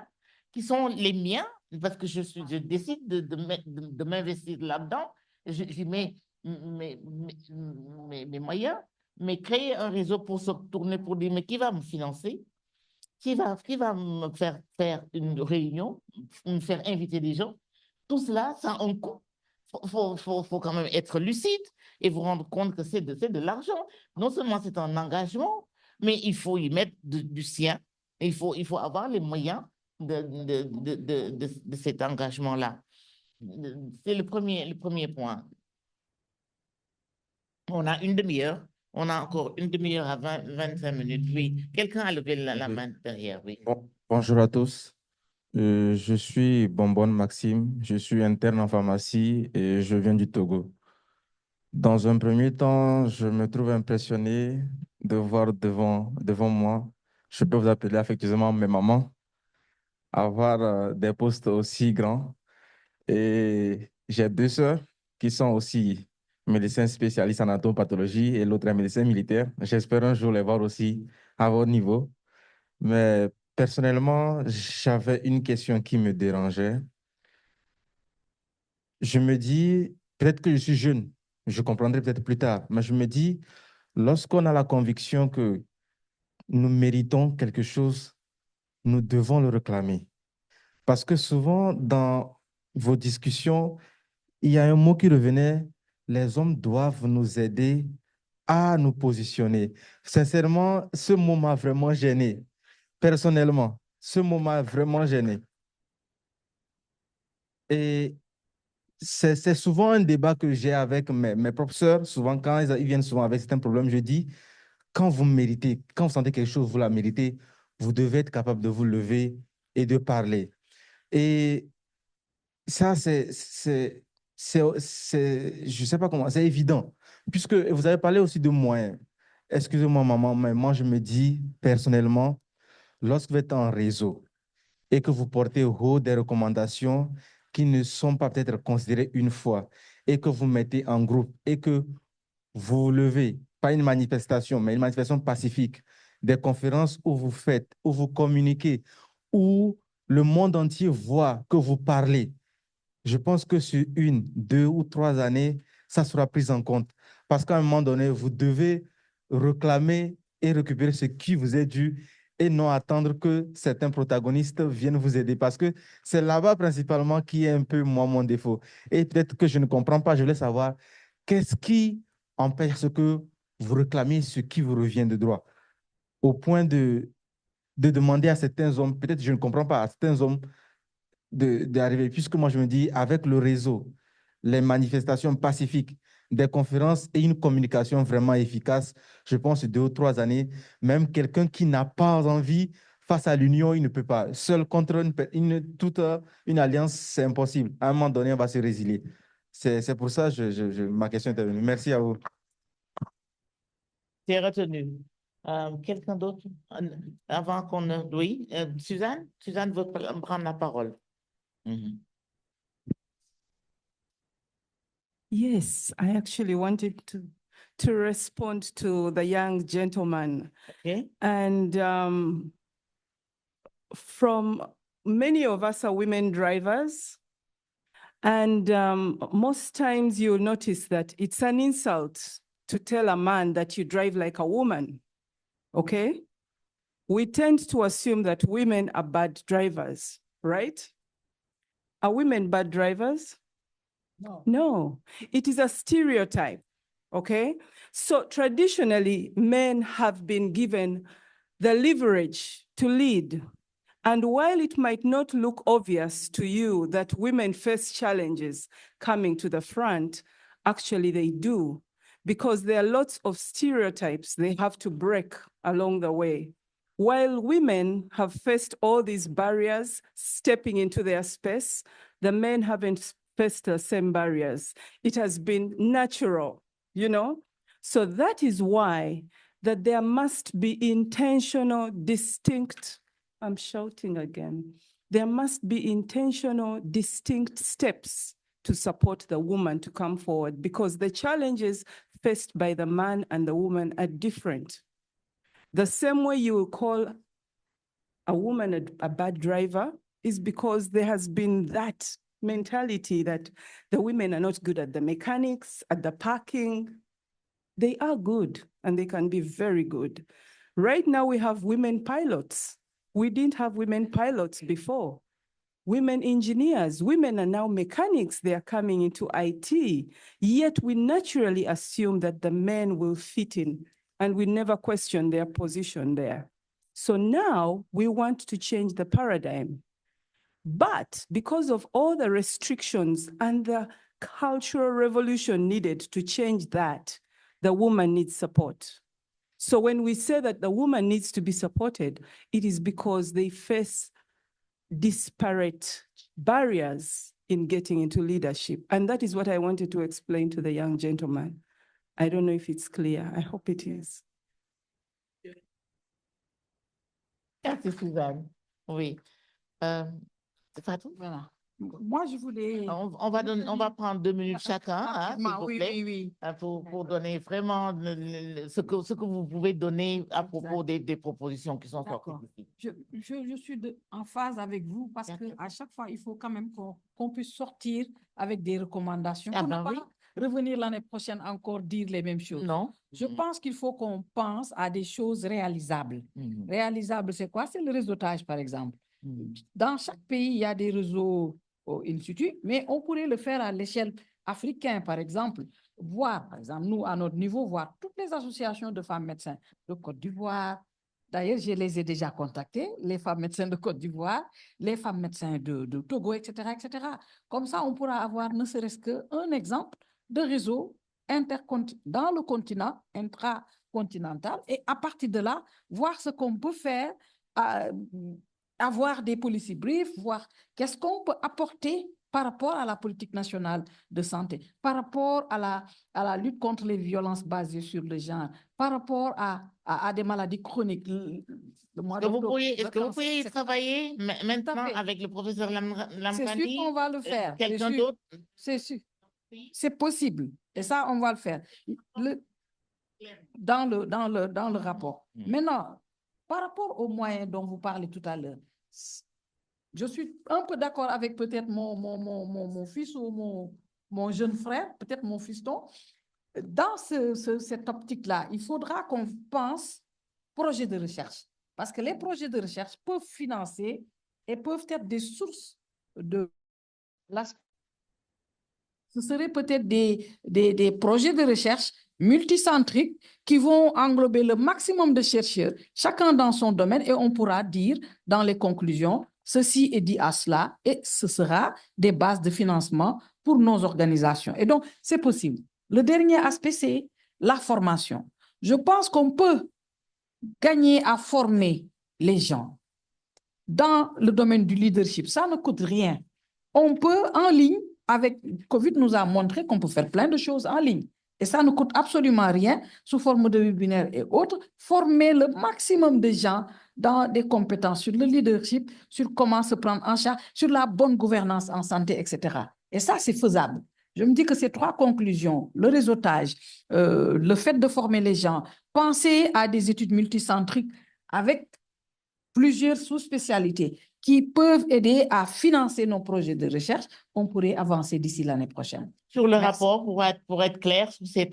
qui sont les miens, parce que je décide de m'investir là-dedans. J'y mets mes moyens, mais créer un réseau pour se tourner pour dire, mais qui va me financer? Qui va me faire faire une réunion, me faire inviter des gens? Tout cela, ça a un coût. Faut quand même être lucide et vous rendre compte que c'est de l'argent. Non seulement c'est un engagement, mais il faut y mettre du sien. Il faut avoir les moyens de cet engagement-là. C'est le premier point. On a une demi-heure. On a encore une demi-heure à 25 minutes. Oui. Quelqu'un a levé la main derrière. Oui. Bonjour à tous. Je suis Bonbonne Maxime. Je suis interne en pharmacie et je viens du Togo. Dans un premier temps, je me trouve impressionné de voir devant moi, je peux vous appeler affectueusement mes mamans, avoir des postes aussi grands. Et j'ai deux sœurs qui sont aussi médecins spécialistes en anatomopathologie et l'autre est médecin militaire. J'espère un jour les voir aussi à votre niveau. Mais personnellement, j'avais une question qui me dérangeait. Je me dis, peut-être que je suis jeune, je comprendrai peut-être plus tard, mais je me dis, lorsqu'on a la conviction que nous méritons quelque chose, nous devons le réclamer. Parce que souvent, dans vos discussions, il y a un mot qui revenait, les hommes doivent nous aider à nous positionner. Sincèrement, ce mot m'a vraiment gêné. Personnellement, ce mot m'a vraiment gêné. Et c'est souvent un débat que j'ai avec mes propres sœurs. Souvent, quand ils viennent souvent avec certains problèmes, je dis, quand vous méritez, quand vous sentez quelque chose, vous la méritez, vous devez être capable de vous lever et de parler. Et ça, je ne sais pas comment, c'est évident. Puisque vous avez parlé aussi de moyens. Excusez-moi, maman, mais moi, je me dis personnellement, lorsque vous êtes en réseau et que vous portez haut des recommandations qui ne sont pas peut-être considérées une fois et que vous mettez en groupe et que vous vous levez, pas une manifestation, mais une manifestation pacifique, des conférences où vous faites, où vous communiquez, où le monde entier voit que vous parlez. Je pense que sur 1, 2 ou 3 années, ça sera pris en compte. Parce qu'à un moment donné, vous devez réclamer et récupérer ce qui vous est dû et non attendre que certains protagonistes viennent vous aider. Parce que c'est là-bas principalement qui est un peu moi mon défaut. Et peut-être que je ne comprends pas, je voulais savoir qu'est-ce qui empêche ce que vous réclamez ce qui vous revient de droit. Au point de demander à certains hommes, peut-être je ne comprends pas, à certains hommes d'arriver, puisque moi je me dis, avec le réseau, les manifestations pacifiques, des conférences et une communication vraiment efficace, je pense 2 ou 3 années, même quelqu'un qui n'a pas envie, face à l'union, il ne peut pas. Seul contre toute une alliance, c'est impossible. À un moment donné, on va se résilier. C'est pour ça que ma question est venue. Merci à vous. C'est retenu. Quelqu'un d'autre? Avant qu'on... Oui, Suzanne? Suzanne veut prendre la parole. Yes, I actually wanted to respond to the young gentleman. Okay. And from many of us are women drivers. And most times you'll notice that it's an insult to tell a man that you drive like a woman, okay? We tend to assume that women are bad drivers, right? Are women bad drivers? No. No, it is a stereotype, okay? So traditionally, men have been given the leverage to lead. And while it might not look obvious to you that women face challenges coming to the front, actually they do, because there are lots of stereotypes they have to break along the way. While women have faced all these barriers stepping into their space, the men haven't faced the same barriers. It has been natural, you know? So that is why that there must be intentional, distinct, I'm shouting again. There must be intentional, distinct steps to support the woman to come forward, because the challenges faced by the man and the woman are different. The same way you will call a woman a bad driver is because there has been that mentality that the women are not good at the mechanics, at the parking. They are good and they can be very good. Right now we have women pilots. We didn't have women pilots before. Women engineers, women are now mechanics, they are coming into IT, yet we naturally assume that the men will fit in and we never question their position there. So now we want to change the paradigm. But because of all the restrictions and the cultural revolution needed to change that, the woman needs support. So when we say that the woman needs to be supported, it is because they face disparate barriers in getting into leadership. And that is what I wanted to explain to the young gentleman. I don't know if it's clear. I hope it is. Merci, Suzanne. Oui. C'est Fatou? Voilà. Moi, je voulais... On va prendre 2 minutes chacun, hein, s'il vous Oui, plaît, oui, oui. pour donner vraiment ce que vous pouvez donner à propos des propositions qui sont sorties ici. Je suis en phase avec vous parce qu'à chaque fois, il faut quand même qu'on puisse sortir avec des recommandations pour ne pas revenir l'année prochaine encore dire les mêmes choses. Non. Je pense qu'il faut qu'on pense à des choses réalisables. Réalisables, c'est quoi? C'est le réseautage, par exemple. Dans chaque pays, il y a des réseaux instituts, mais on pourrait le faire à l'échelle africaine, par exemple. Voir, par exemple, nous, à notre niveau, voir toutes les associations de femmes médecins de Côte d'Ivoire. D'ailleurs, je les ai déjà contactées, les femmes médecins de Côte d'Ivoire, les femmes médecins de Togo, etc., etc. Comme ça, on pourra avoir ne serait-ce qu'un exemple de réseau dans le continent, intracontinental, et à partir de là, voir ce qu'on peut faire, avoir des policy briefs, voir qu'est-ce qu'on peut apporter par rapport à la politique nationale de santé, par rapport à la lutte contre les violences basées sur le genre, par rapport à des maladies chroniques. Est-ce que vous pourriez travailler maintenant avec le professeur Lamrani? C'est sûr qu'on va le faire. Quelqu'un d'autre? C'est sûr. C'est possible. Et ça, on va le faire. Dans le rapport. Maintenant, par rapport aux moyens dont vous parlez tout à l'heure, je suis un peu d'accord avec peut-être mon fils ou mon jeune frère, peut-être mon fiston. Dans cette optique-là, il faudra qu'on pense projet de recherche. Parce que les projets de recherche peuvent financer et peuvent être des sources de... Ce seraient peut-être des projets de recherche multicentriques qui vont englober le maximum de chercheurs, chacun dans son domaine, et on pourra dire dans les conclusions, ceci est dit à cela, et ce sera des bases de financement pour nos organisations. Et donc, c'est possible. Le dernier aspect, c'est la formation. Je pense qu'on peut gagner à former les gens dans le domaine du leadership. Ça ne coûte rien. On peut, en ligne, avec Covid, nous a montré qu'on peut faire plein de choses en ligne. Et ça ne coûte absolument rien, sous forme de webinaires et autres, former le maximum de gens dans des compétences sur le leadership, sur comment se prendre en charge, sur la bonne gouvernance en santé, etc. Et ça, c'est faisable. Je me dis que ces 3 conclusions, le réseautage, le fait de former les gens, penser à des études multicentriques avec plusieurs sous-spécialités qui peuvent aider à financer nos projets de recherche, on pourrait avancer d'ici l'année prochaine. Sur le rapport, pour être clair sur ces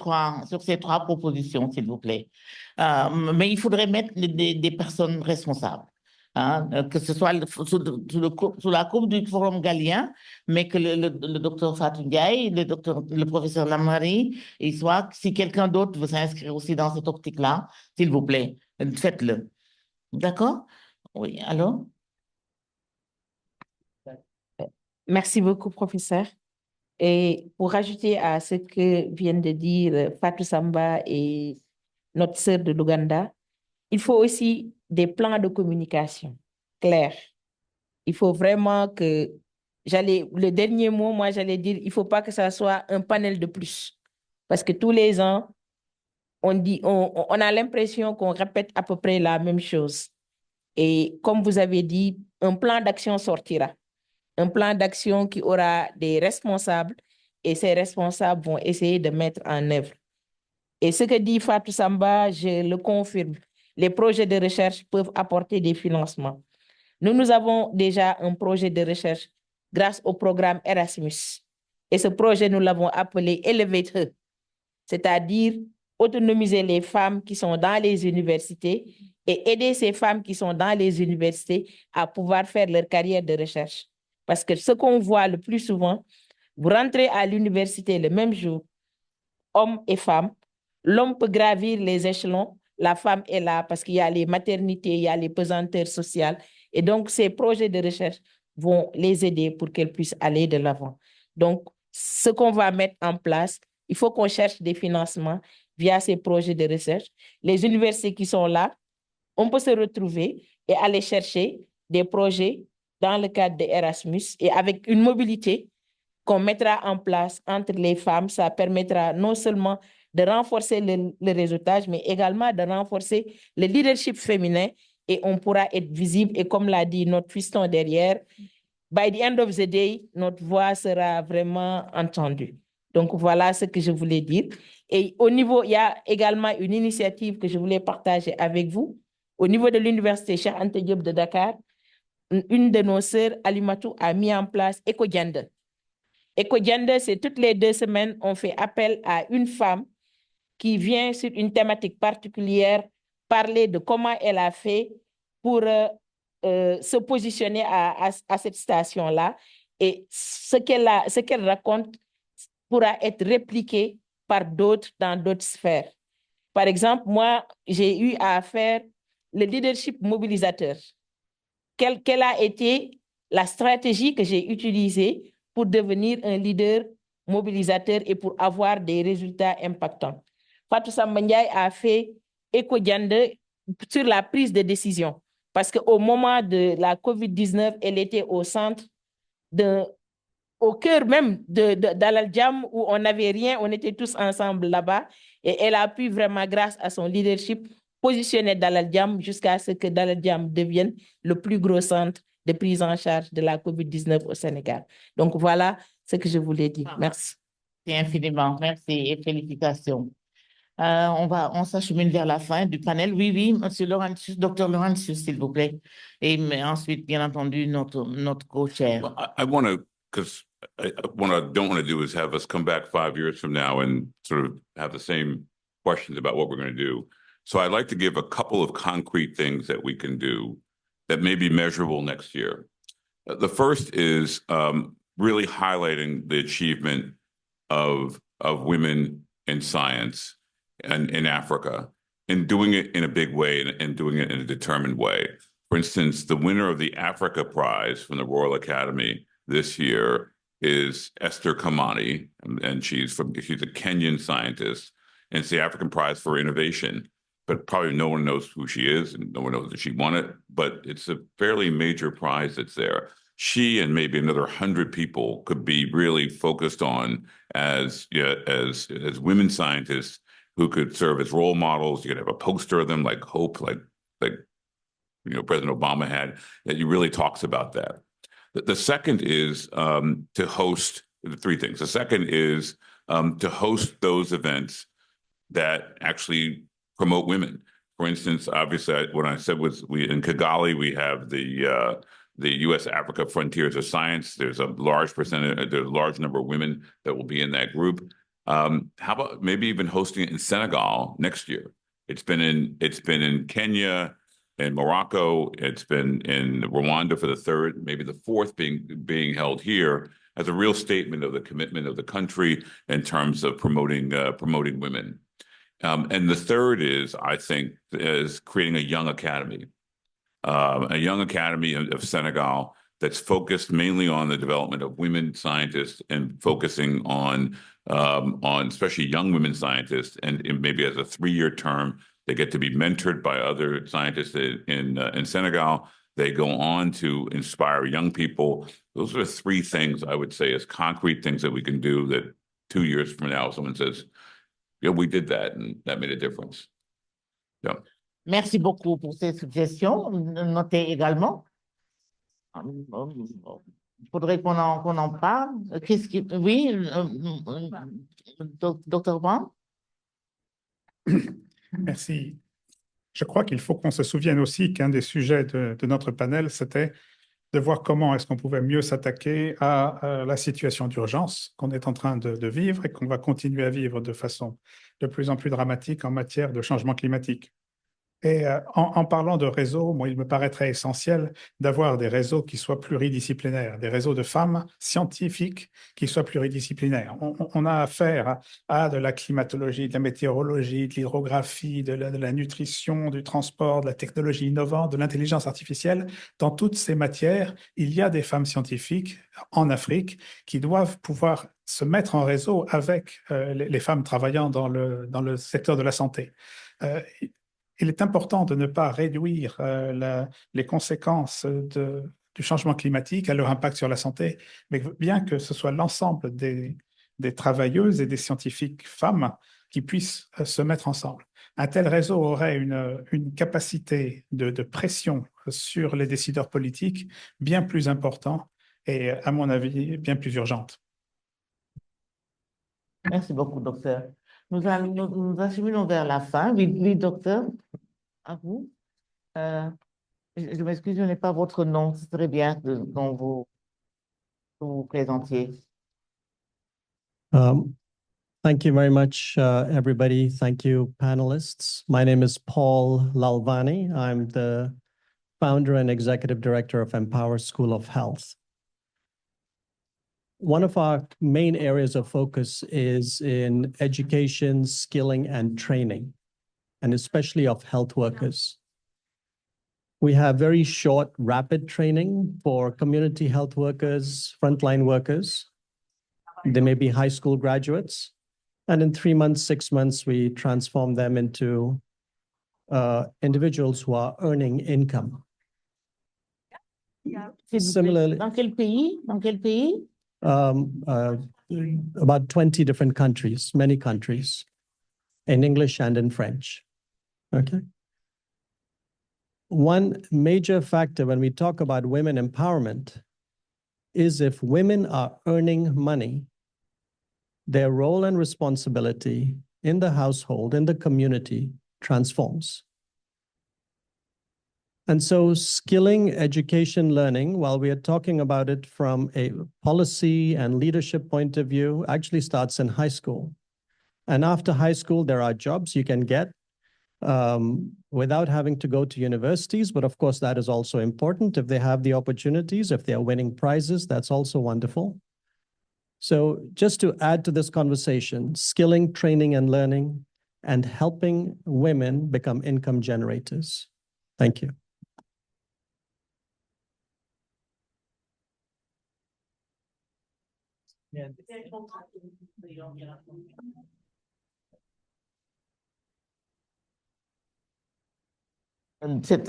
trois propositions, s'il vous plaît. Mais il faudrait mettre des personnes responsables. Hein, que ce soit sous la coupe du Forum Gallien, mais que le docteur Fatou Ndiaye, le professeur Lamrani, si quelqu'un d'autre veut s'inscrire aussi dans cette optique-là, s'il vous plaît, faites-le. D'accord? Oui, alors? Merci beaucoup, professeur. Et pour ajouter à ce que viennent de dire Fatou Samba et notre sœur de l'Ouganda, il faut aussi des plans de communication clairs. Il faut vraiment que, le dernier mot, moi j'allais dire, il ne faut pas que ça soit un panel de plus. Parce que tous les ans, on a l'impression qu'on répète à peu près la même chose. Et comme vous avez dit, un plan d'action sortira. Un plan d'action qui aura des responsables et ces responsables vont essayer de mettre en œuvre. Et ce que dit Fatou Samba, je le confirme. Les projets de recherche peuvent apporter des financements. Nous avons déjà un projet de recherche grâce au programme Erasmus. Et ce projet, nous l'avons appelé Elevate Her, c'est-à-dire autonomiser les femmes qui sont dans les universités et aider ces femmes qui sont dans les universités à pouvoir faire leur carrière de recherche. Parce que ce qu'on voit le plus souvent, vous rentrez à l'université le même jour, hommes et femmes, l'homme peut gravir les échelons, la femme est là parce qu'il y a les maternités, il y a les pesanteurs sociales. Et donc, ces projets de recherche vont les aider pour qu'elles puissent aller de l'avant. Donc, ce qu'on va mettre en place, il faut qu'on cherche des financements via ces projets de recherche. Les universités qui sont là, on peut se retrouver et aller chercher des projets dans le cadre de Erasmus et avec une mobilité qu'on mettra en place entre les femmes, ça permettra non seulement de renforcer le réseautage, mais également de renforcer le leadership féminin et on pourra être visible. Et comme l'a dit notre fiston derrière, by the end of the day, notre voix sera vraiment entendue. Donc, voilà ce que je voulais dire. Et au niveau, il y a également une initiative que je voulais partager avec vous. Au niveau de l'Université Cheikh Anta Diop de Dakar, une de nos sœurs, Alimatou, a mis en place EcoGender. EcoGender, c'est toutes les 2 semaines, on fait appel à une femme qui vient sur une thématique particulière, parler de comment elle a fait pour se positionner à cette station-là. Et ce qu'elle raconte pourra être répliqué par d'autres dans d'autres sphères. Par exemple, moi, j'ai eu à faire le leadership mobilisateur. Quelle a été la stratégie que j'ai utilisée pour devenir un leader mobilisateur et pour avoir des résultats impactants. Fatou Samba Ndiaye a fait EcoGender sur la prise de décision parce qu'au moment de la COVID-19, elle était au centre, au cœur même d'Al Jam où on n'avait rien, on était tous ensemble là-bas et elle a pu vraiment, grâce à son leadership, positionner Dalal Jam jusqu'à ce que Dalal Jam devienne le plus gros centre de prise en charge de la COVID-19 au Sénégal. Donc, voilà ce que je voulais dire. Merci. Merci infiniment. Merci et félicitations. On s'achemine vers la fin du panel. Oui, monsieur Laurentius, docteur Laurentius, s'il vous plaît. Et mais ensuite, bien entendu, notre co-chair. Well, I want to, because what I don't want to do is have us come back 5 years from now and sort of have the same questions about what we're going to do. So I'd like to give a couple of concrete things that we can do that may be measurable next year. The first is really highlighting the achievement of women in science and in Africa, and doing it in a big way and doing it in a determined way. For instance, the winner of the Africa Prize from the Royal Academy this year is Esther Kamani, and she's a Kenyan scientist, and it's the African Prize for Innovation. But probably no one knows who she is and no one knows that she won it, but it's a fairly major prize that's there. She and maybe another 100 people could be really focused on as women scientists who could serve as role models. You could have a poster of them like Hope, like President Obama had, that really talks about that. The second is to host three things. The second is to host those events that actually promote women. For instance, obviously, what I said was in Kigali, we have the U.S. Africa Frontiers of Science. There's a large number of women that will be in that group. How about maybe even hosting it in Senegal next year? It's been in Kenya and Morocco. It's been in Rwanda for the third, maybe the fourth being held here as a real statement of the commitment of the country in terms of promoting women. And the third is, I think, is creating a young academy of Senegal that's focused mainly on the development of women scientists and focusing on especially young women scientists, and maybe as a 3-year term, they get to be mentored by other scientists in Senegal. They go on to inspire young people. Those are the three things I would say as concrete things that we can do that 2 years from now, someone says, yeah, we did that and that made a difference. Yeah. Merci beaucoup pour ces suggestions. Notez également. Il faudrait qu'on en parle. Oui, docteur Brown? Merci. Je crois qu'il faut qu'on se souvienne aussi qu'un des sujets de notre panel, c'était de voir comment est-ce qu'on pouvait mieux s'attaquer à la situation d'urgence qu'on est en train de vivre et qu'on va continuer à vivre de façon de plus en plus dramatique en matière de changement climatique. Et en parlant de réseaux, moi, il me paraîtrait essentiel d'avoir des réseaux qui soient pluridisciplinaires, des réseaux de femmes scientifiques qui soient pluridisciplinaires. On a affaire à de la climatologie, de la météorologie, de l'hydrographie, de la nutrition, du transport, de la technologie innovante, de l'intelligence artificielle. Dans toutes ces matières, il y a des femmes scientifiques en Afrique qui doivent pouvoir se mettre en réseau avec les femmes travaillant dans le secteur de la santé. Il est important de ne pas réduire les conséquences du changement climatique à leur impact sur la santé, mais bien que ce soit l'ensemble des travailleuses et des scientifiques femmes qui puissent se mettre ensemble. Un tel réseau aurait une capacité de pression sur les décideurs politiques bien plus importante et, à mon avis, bien plus urgente. Merci beaucoup, docteur. Nous acheminons vers la fin. Oui, docteur, à vous. Je m'excuse, je n'ai pas votre nom. C'est très bien que vous présentiez. Thank you very much, everybody. Thank you, panelists. My name is Paul Lalvani. I'm the founder and executive director of Empower School of Health. One of our main areas of focus is in education, skilling, and training, and especially of health workers. We have very short, rapid training for community health workers, frontline workers. They may be high school graduates. And in 3 months, 6 months, we transform them into individuals who are earning income. Similarly, Dans quel pays? Dans quel pays? About 20 different countries, many countries, in English and in French. Okay. One major factor when we talk about women empowerment is if women are earning money, their role and responsibility in the household, in the community, transforms. And so skilling, education, learning, while we are talking about it from a policy and leadership point of view, actually starts in high school. And after high school, there are jobs you can get without having to go to universities. But of course, that is also important. If they have the opportunities, if they're winning prizes, that's also wonderful. So just to add to this conversation, skilling, training, and learning, and helping women become income generators. Thank you.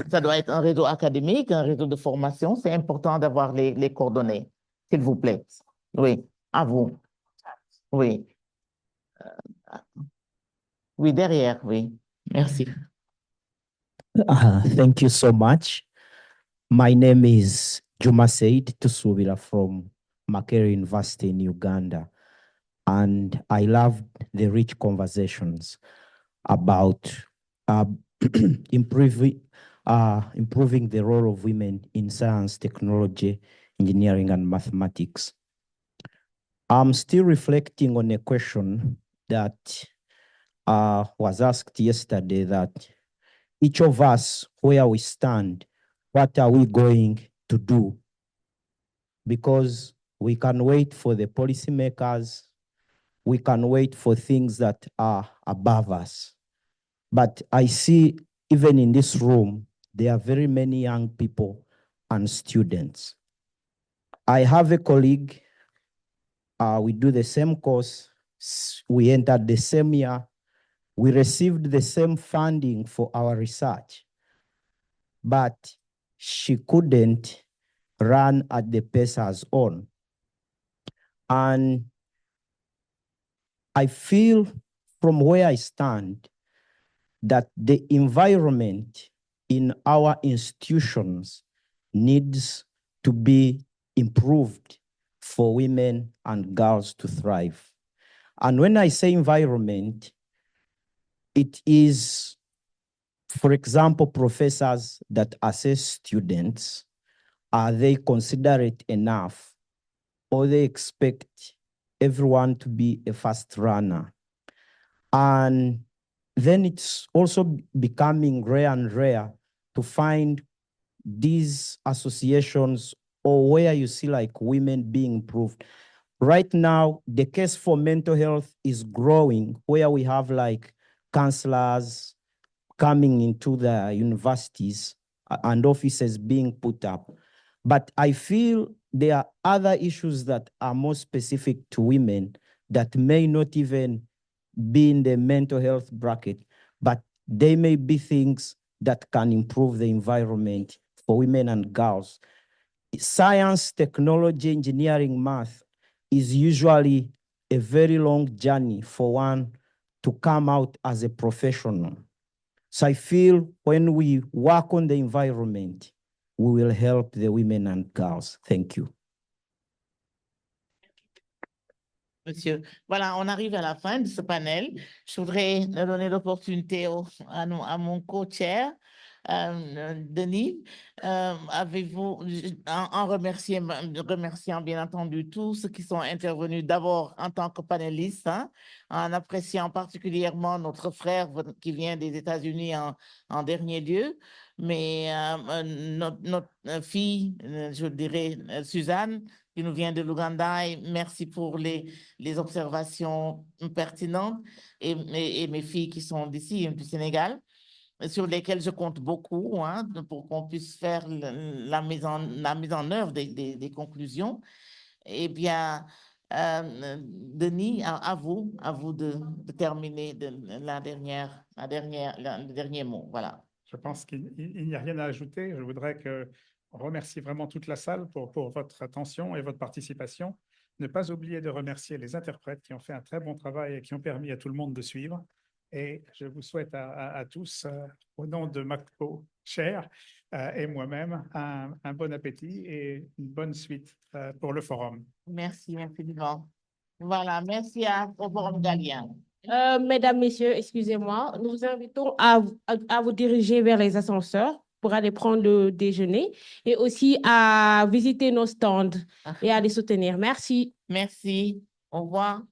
Ça doit être un réseau académique, un réseau de formation. C'est important d'avoir les coordonnées, s'il vous plaît. Oui, à vous. Oui. Oui, derrière, oui. Merci. Thank you so much. My name is Juma Said Tusubira from Makerere University in Uganda. And I loved the rich conversations about improving the role of women in science, technology, engineering, and mathematics. I'm still reflecting on a question that was asked yesterday, that each of us, where we stand, what are we going to do? Because we can wait for the policymakers, we can wait for things that are above us. But I see, even in this room, there are very many young people and students. I have a colleague, we do the same course, we entered the same year, we received the same funding for our research, but she couldn't run at the pace as on. And I feel from where I stand that the environment in our institutions needs to be improved for women and girls to thrive. And when I say environment, it is, for example, professors that assess students, are they considerate enough, or they expect everyone to be a fast runner? And then it's also becoming rare and rare to find these associations or where you see like women being improved. Right now, the case for mental health is growing, where we have like counselors coming into the universities and offices being put up. But I feel there are other issues that are more specific to women that may not even be in the mental health bracket, but they may be things that can improve the environment for women and girls. Science, technology, engineering, math is usually a very long journey for one to come out as a professional. So I feel when we work on the environment, we will help the women and girls. Thank you. Monsieur, voilà, on arrive à la fin de ce panel. Je voudrais donner l'opportunité à mon co-chair, Denis. Avez-vous, en remerciant bien entendu tous ceux qui sont intervenus d'abord en tant que panélistes, hein, en appréciant particulièrement notre frère qui vient des États-Unis en dernier lieu, mais notre fille, je dirais Suzanne, qui nous vient de l'Ouganda, et merci pour les observations pertinentes, et mes filles qui sont d'ici, du Sénégal, sur lesquelles je compte beaucoup, hein, pour qu'on puisse faire la mise en œuvre des conclusions. Eh bien, Denis, à vous de terminer le dernier mot. Voilà. Je pense qu'il n'y a rien à ajouter. Je voudrais remercier vraiment toute la salle pour votre attention et votre participation. Ne pas oublier de remercier les interprètes qui ont fait un très bon travail et qui ont permis à tout le monde de suivre. Et je vous souhaite à tous, au nom de ma co-chair et moi-même, un bon appétit et une bonne suite pour le forum. Merci infiniment. Voilà, merci au Forum Galien. Mesdames, Messieurs, excusez-moi, nous vous invitons à vous diriger vers les ascenseurs pour aller prendre le déjeuner et aussi à visiter nos stands et à les soutenir. Merci. Merci. Au revoir.